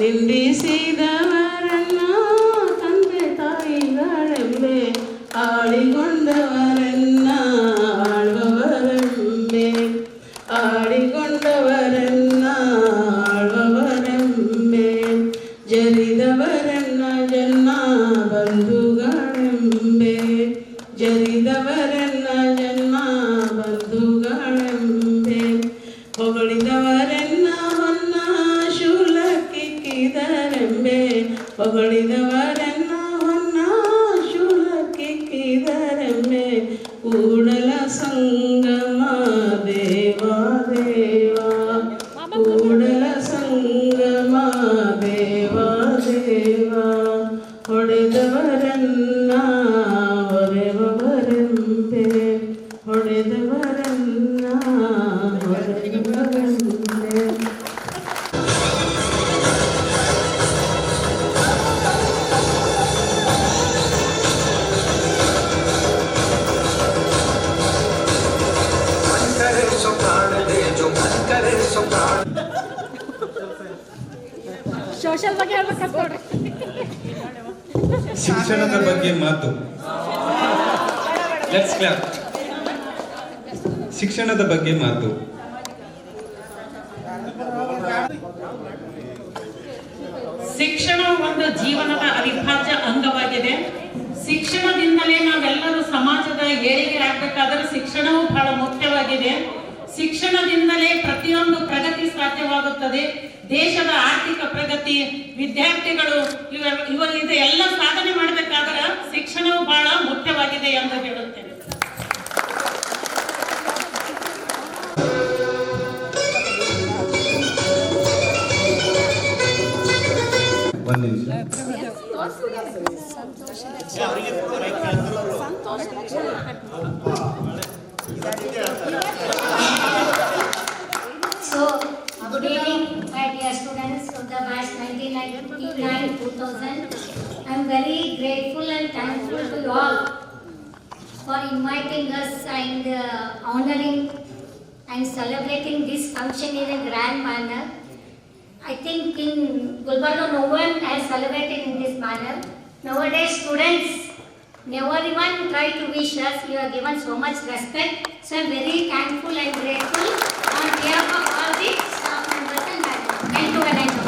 ನಿಂದಿಸಿದವರನ್ನ ತಂದೆ ತಾಯಿಗಳೆಂಬೆ, ಆಳಿಕೊಂಡವರನ್ನ ಆಳುವವರೆಂಬೆ, ಆಳಿಕೊಂಡವರನ್ನ ಆಳುವವರೆಂಬೆ, ಜರಿದವರನ್ನ ಜನ್ನ ಬಂಧುಗಳೆಂಬೆ, ಜರಿದವರನ್ನ ಜನ್ನ ಬಂಧುಗಳೆಂಬೆ, ಹೊಗಳಿದವರನ್ನ ಹೊನ್ನ ಶೂಲಕ್ಕಿಕ್ಕಿದರೆಂಬೆ, ಹೊಗಳಿದವರನ್ನ ಹೊನ್ನ ಶೂಲಕ್ಕಿಕ್ಕಿದರೆಂಬೆ, ಕೂಡಲ ಸಂಗಮ ದೇವಾ ದೇವಾ, ಕೂಡಲ ಸಂಗಮ ದೇವಾ ದೇವಾ, ಹೊಡೆದವರನ್ನ ಹೊರೆಯುವವರೆಂಬೆ, ಹೊಡೆದವರನ್ನ ಹೊರೆಯುವವರೆಂಬೆ. ಮನುಷ್ಯ ಸೋಷಲ್ ಬಗ್ಗೆ ಹೇಳ್ಬೇಕು ಕಲ್ತ್ಕೊಳ್ರಿ. ಶಿಕ್ಷಣದ ಬಗ್ಗೆ ಮಾತು. Let's clap. ಶಿಕ್ಷಣದ ಬಗ್ಗೆ ಮಾತು. ಶಿಕ್ಷಣ ಒಂದು ಜೀವನದ ಅವಿಭಾಜ್ಯ ಅಂಗವಾಗಿದೆ. ಶಿಕ್ಷಣದಿಂದಲೇ ನಾವೆಲ್ಲರೂ ಸಮಾಜದ ಏಳಿಗೆ ಆಗಬೇಕಾದರೆ ಶಿಕ್ಷಣವು ಬಹಳ ಮುಖ್ಯವಾಗಿದೆ. ಶಿಕ್ಷಣದಿಂದಲೇ ಪ್ರತಿಯೊಂದು ಪ್ರಗತಿ ಸಾಧ್ಯವಾಗುತ್ತದೆ. ದೇಶದ ಆರ್ಥಿಕ ಪ್ರಗತಿ, ವಿದ್ಯಾರ್ಥಿಗಳು ಇದೆಲ್ಲ ಸಾಧನೆ ಮಾಡಬೇಕಾದ್ರೆ ಶಿಕ್ಷಣವು ಬಹಳ ಮುಖ್ಯವಾಗಿದೆ ಎಂದು ಹೇಳುತ್ತೇನೆ. ಒಂದು ನಿಮಿಷ. So, good evening, my dear students of the batch 1999-2000. I am very grateful and thankful to you all for inviting us and honoring and celebrating this function in a grand manner. I think in Gulbarga no one has celebrated in this manner. Nowadays students never even try to wish us. You have given so much respect. So I am very thankful and grateful on behalf of all the staff members and management. Thank you very much.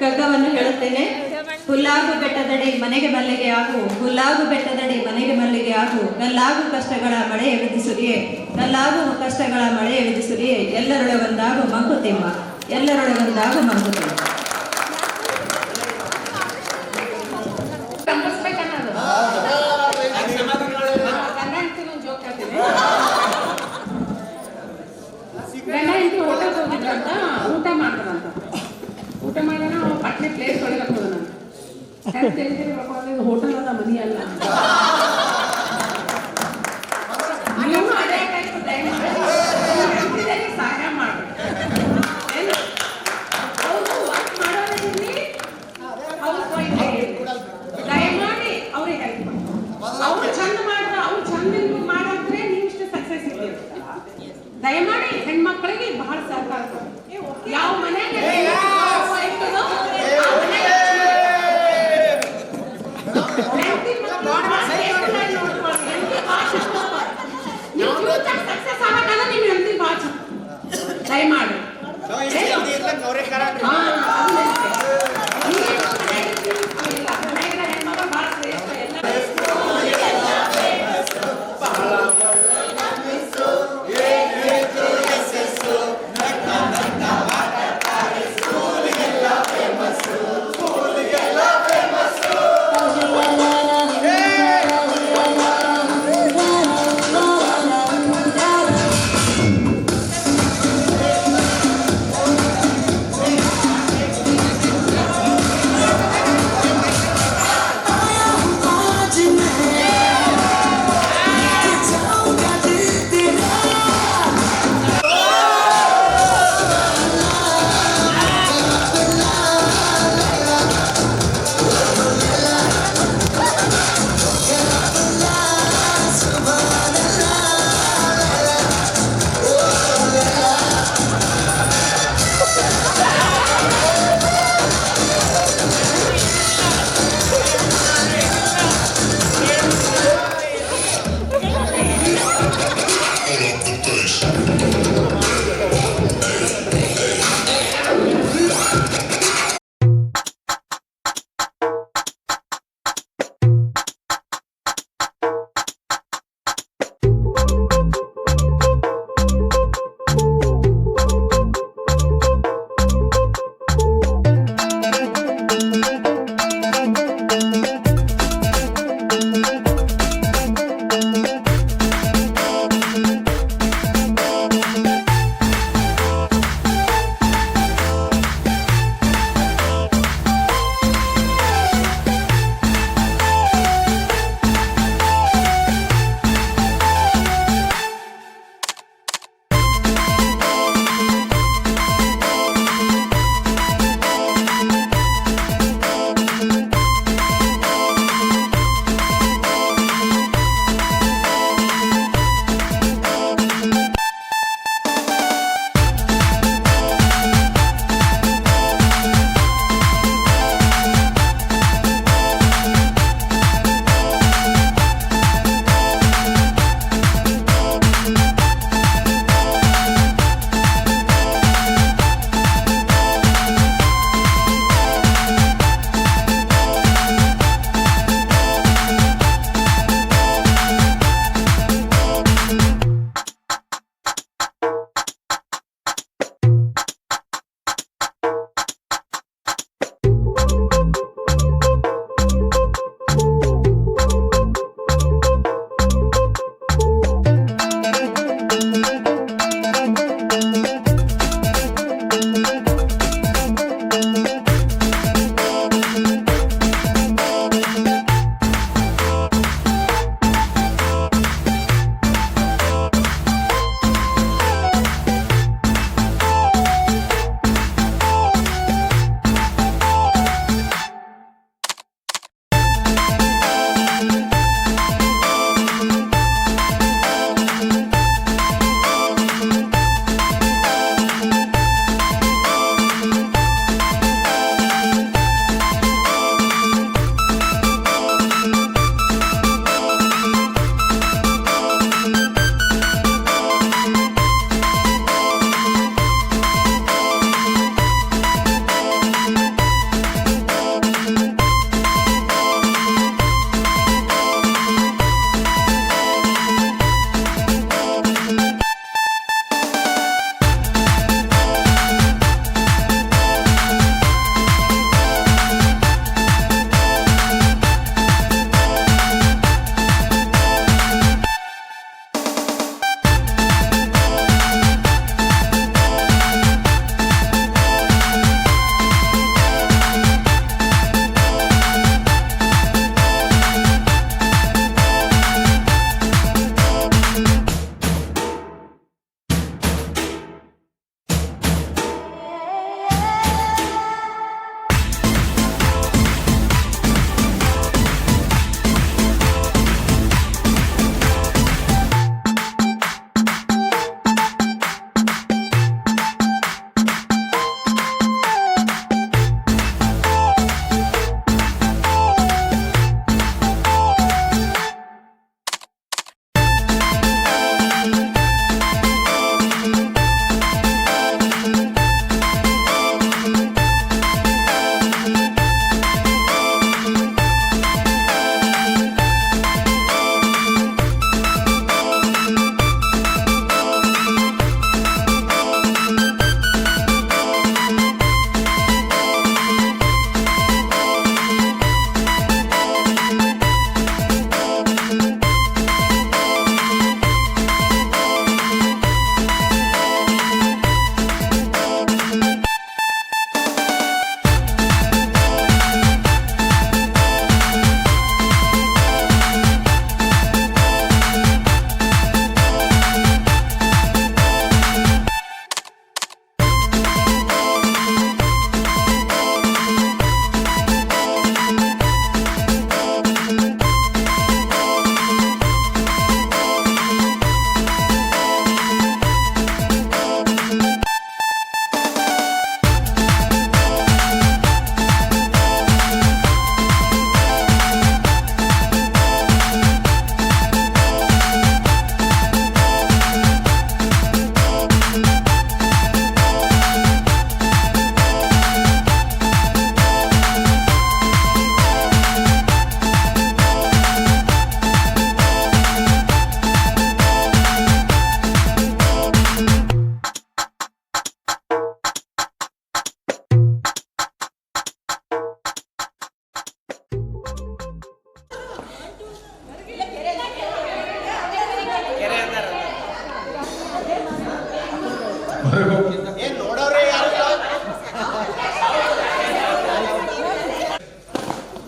ಕಗ್ಗವನ್ನು ಹೇಳುತ್ತೇನೆ. ಹುಲ್ಲಾಗು ಬೆಟ್ಟದಡಿ ಮನೆಗೆ ಮಲ್ಲಿಗೆ ಆಗು, ಹುಲ್ಲಾಗು ಬೆಟ್ಟದಡಿ ಮನೆಗೆ ಮಲ್ಲಿಗೆ ಆಗು, ಗಲ್ಲಾಗು ಕಷ್ಟಗಳ ಮಳೆಯ ವಿಧಿಸುರಿಯೇ, ಗಲ್ಲಾಗು ಕಷ್ಟಗಳ ಮಳೆಯ ವಿಧಿಸುರಿಯೇ, ಎಲ್ಲರೊಳಗೊಂದಾಗು ಮಂಕುತಿಮ್ಮ, ಎಲ್ಲರೊಳಗೊಂದಾಗು ಮಂಕುತಿಮ್ಮ. ಗಂಡ ಹೆಂಡತಿ ಹೋಟೆಲ್ ಹೋಗಿದ್ರಂತ, ಊಟ ಮಾಡ್ತಾರಂತ. ಊಟ ಮಾಡೋಣ ಪಟ್ನೆ ಪ್ಲೇಸ್ ಒಳಗೆ ಹಾಕೋದನ ಹೋಟೆಲ್ ಅದ ಮನಿ ಅಲ್ಲ. ನೀವು ಅದೇ ಸಹಾಯ ಮಾಡಿ ದಯಮಾಡಿ ಅವ್ರಿಗೆ ಹೆಲ್ಪ್ ಮಾಡಿ. ಅವ್ರು ಚಂದ ಮಾಡ್ದ, ಅವ್ರು ಚಂದ ಮಾಡಂದ್ರೆ ನೀವು ಇಷ್ಟು ಸಕ್ಸಸ್ ಇರ್ತೀವಿ. ದಯಮಾಡಿ ಹೆಣ್ಮಕ್ಳಿಗೆ ಬಹಳ ಸಹಕಾರ ಕೊಡಿ. ಯಾವ ಮನೆಗೆ ಸಕ್ಸಸ್ ಆಗಲ್ಲ ನಿಮ್ ಹೆಂಡತಿ ಭಾಳ ದಯಮಾಡಿ ಹೆಣ್ಮಕ್ಳು ಭಾಳ ಶ್ರೇಷ್ಠ.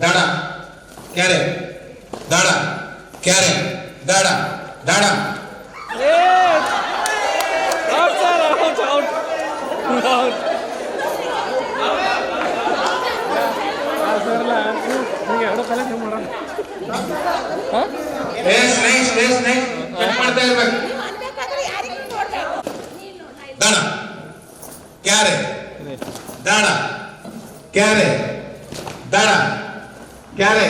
ದಾಡ ಕ್ಯಾರೆ ದಾಡ ಕ್ಯಾರೆ ದಾಡ ದಾಡ ಮಾಡ್ತಾ ಇರ್ಬೇಕು. ದಾಡ ಕ್ಯಾರೆ ದಾಡ ಕ್ಯಾರೆ ದಾಡ ಕ್ಯಾರೆ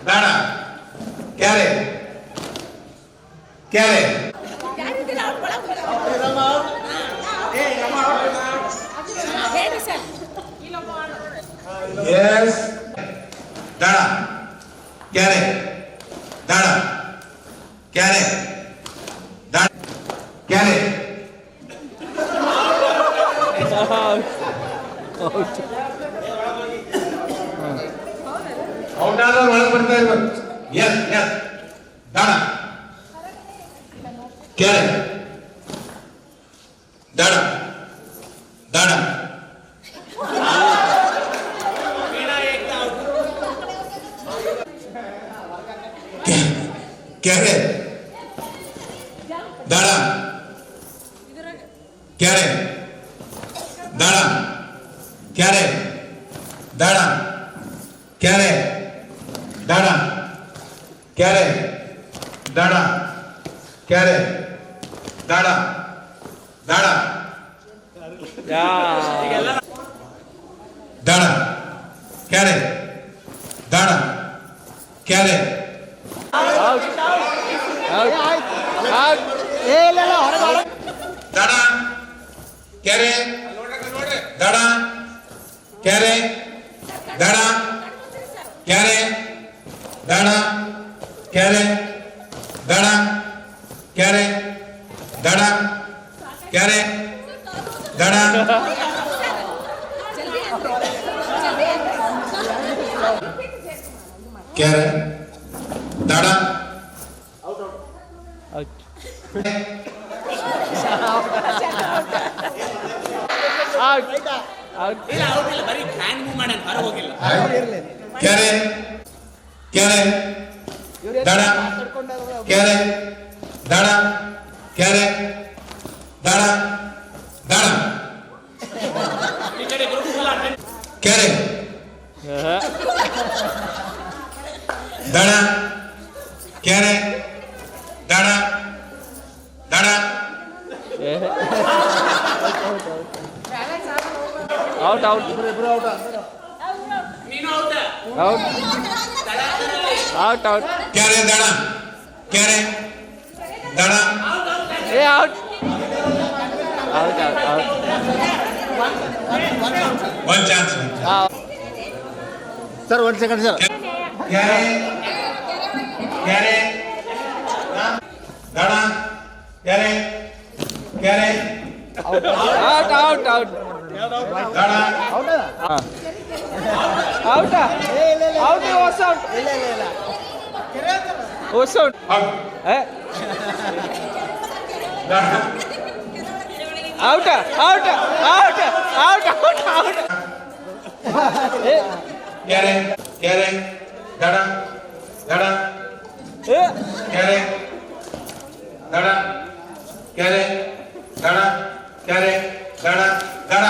ದಾಡ ಕ್ಯಾರೆ ಕ್ಯಾರೆ ಎಸ್ ದಾಡ ಕ್ಯಾರೆ ದಾಡ ಕ್ಯಾರೆ ದಾಡ ಕ್ಯಾರೆ ಔಟ್ ಆದ್ರೆ ಒಳಗೆ ಬರ್ತಾ ಇರ್ಬೇಕು. ಎಸ್ ಎಸ್ ದಾಡ ಕ್ಯಾರೆ ದಾಡ ದಾಡ ಕ್ಯಾರೆ ದಾಡ ಕ್ಯಾರೆ ದಾಡ ಕ್ಯಾರೆ ದಾಡ ಕ್ಯಾರೆ ದಾಡ ಕ್ಯಾರೆ ದಾಡ ಕ್ಯಾರೆ ದಾಡ ದಾಡ ದಾಡ ಕ್ಯಾರೆ ದಾಡ ಕ್ಯಾರೆ ದಾಡ ಕ್ಯಾರೆ ದಾಡ ಕ್ಯಾರೆ ದಾಡ ಕ್ಯಾರೆ ದಾಡ ಕ್ಯಾರೆ ದಾಡ ಕ್ಯಾರೆ ದಾಡ ಕ್ಯಾರೆ ದಾಡ ಕ್ಯಾರೆ ದಾಡ ಕ್ಯಾರೆ ಕ್ಯಾರೆ ದಾಡ ಕ್ಯಾರೆ ದಾಡ ಕ್ಯಾರೆ ದಾಡ ದಾಡ ಕ್ಯಾರೆ ದಾಡ ಕ್ಯಾರೆ ದಾಡ ದಾಡ ಔಟ್ ಔಟ್ ಔಟ್ ಔಟ್ ಕ್ಯಾರೆ ದಾಡ ಕ್ಯಾರೆ ದಾಡ ಏ out out out out one chance sir 1 second sir ಕ್ಯಾರೆ ಕ್ಯಾರೆ ದಾಡ ಕ್ಯಾರೆ ಕ್ಯಾರೆ ಔಟ್ ಔಟ್ ಔಟ್ ದಾಡ out out was out was out ಏ ದಾಡ out out out out out out ಕ್ಯಾರೆ ಕ್ಯಾರೆ ದಾಡ ದಾಡ ಕ್ಯಾರೆ ದಾಡ ಕ್ಯಾರೆ ದಾಡ ಕ್ಯಾರೆ ದಾಡ ದಾಡ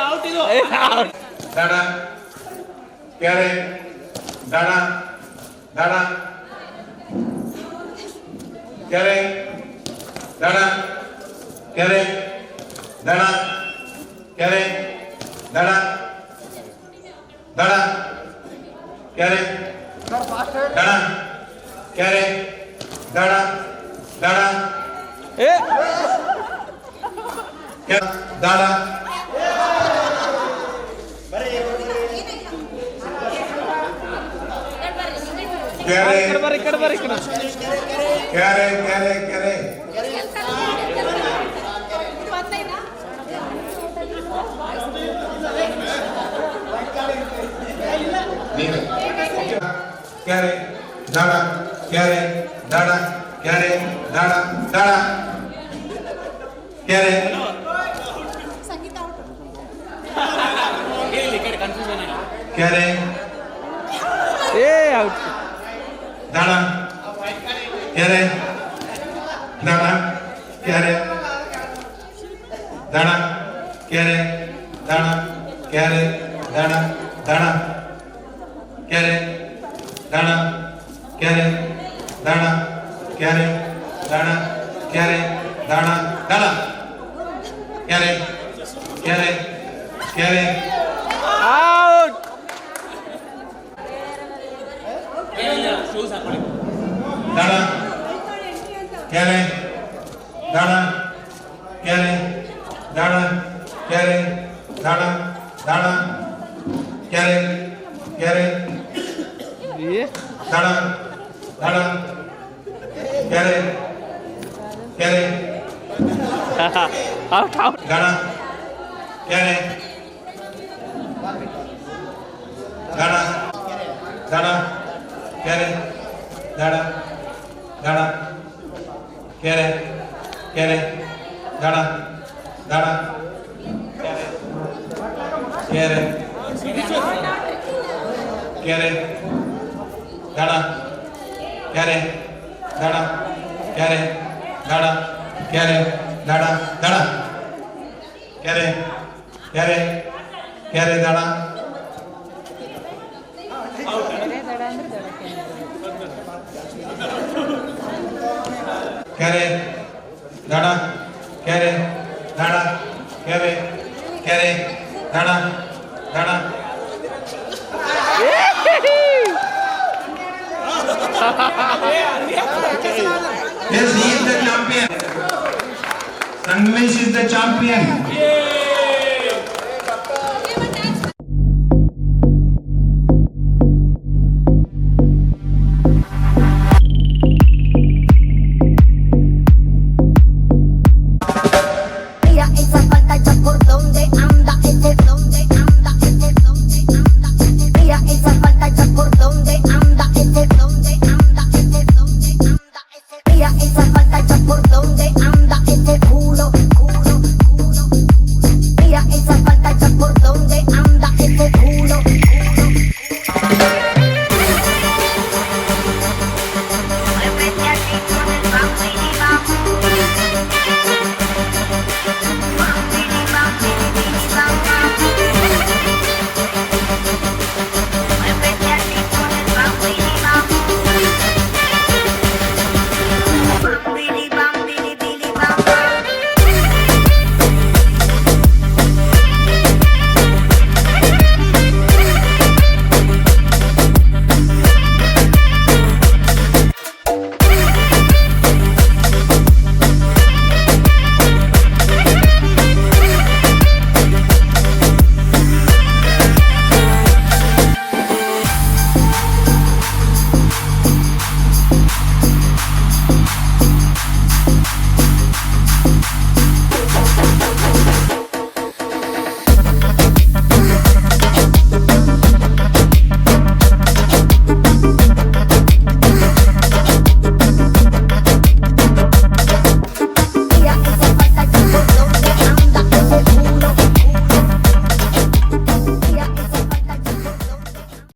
ಔಟ್ ಇದು ದಾಡ ಕ್ಯಾರೆ ದಾಡ ದಾಡ ಕ್ಯಾರೆ ದಾಡ ಕ್ಯಾರೆ ದಾಡ ಕ್ಯಾರೆ ದಾಡ ದಾಡ ಕ್ಯಾರೆ ದಾಡ ಕ್ಯಾರೆ ದಾಡ ದಾಡ ದಾಡ ಕ್ಯಾರೆ ಬರ್ರಿ ಕಡೆ ಬರ್ರಿ ಕ್ಯಾರೆ ಕ್ಯಾರೆ ಕ್ಯಾರೆ ಕ್ಯಾರೆ ದಾಡ ಕ್ಯಾರೆ ದಾಡ ಕ್ಯಾರೆ ದಾಡ ದಾಡ ಕ್ಯಾರೆ ಕ್ಯಾರೆ ಏ ಔಟ್ ದಾಣ ಕ್ಯಾರೆ ದಾಣ ಕ್ಯಾರೆ ದಾಣ ಕ್ಯಾರೆ ದಾಣ ಕ್ಯಾರೆ ದಾಣ ದಾಣ ಕ್ಯಾರೆ ದಾಣ ಕ್ಯಾರೆ ದಾಣ ಕ್ಯಾರೆ ದಾಣ ಕ್ಯಾರೆ ದಾಣ ದಾಣ ಕ್ಯಾರೆ ಕ್ಯಾರೆ ಕ್ಯಾರೆ ಔಟ್ ದಾಣ ಕ್ಯಾರೆ ದಾಣ ಕ್ಯಾರೆ ದಾಣ ಕ್ಯಾರೆ ದಾಣ ದಾಣ ಕ್ಯಾರೆ ಕ್ಯಾರೆ ದಾಣ ದಾಣ ಕ್ಯಾರೆ ಕ್ಯಾರೆ out out ದಾಣ ಕ್ಯಾರೆ ದಾಣ ದಾಣ ಕ್ಯಾರೆ ದಾಣ ದಾಣ ಕ್ಯಾರೆ ಕ್ಯಾರೆ ದಾಣ ದಾಣ ಕ್ಯಾರೆ ಕ್ಯಾರೆ ದಾಣ ಕ್ಯಾರೆ ದಾಣ ಕ್ಯಾರೆ ದಾಣ ಕ್ಯಾರೆ ದಾಣ ದಾಣ ಕ್ಯಾರೆ ಕ್ಯಾರೆ ಕ್ಯಾರೆ ದಾಣ ಕ್ಯಾರೆ ದಾಣ ಕ್ಯಾರೆ ದಾಣ ಕ್ಯಾರೆ ಕ್ಯಾರೆ ದಾಣ ದಾಣ Yes, he is the champion. Sanmesh is the champion. Mira esa falta ya por donde anda, ese donde anda, ese donde anda. Mira esa falta ya por donde anda, ese donde anda, ese donde anda, ese. Mira esa falta ya por donde anda, ese culo, culo, culo. Mira esa falta ya por donde anda, ese culo, culo. Muévete así con el bambi y bambi.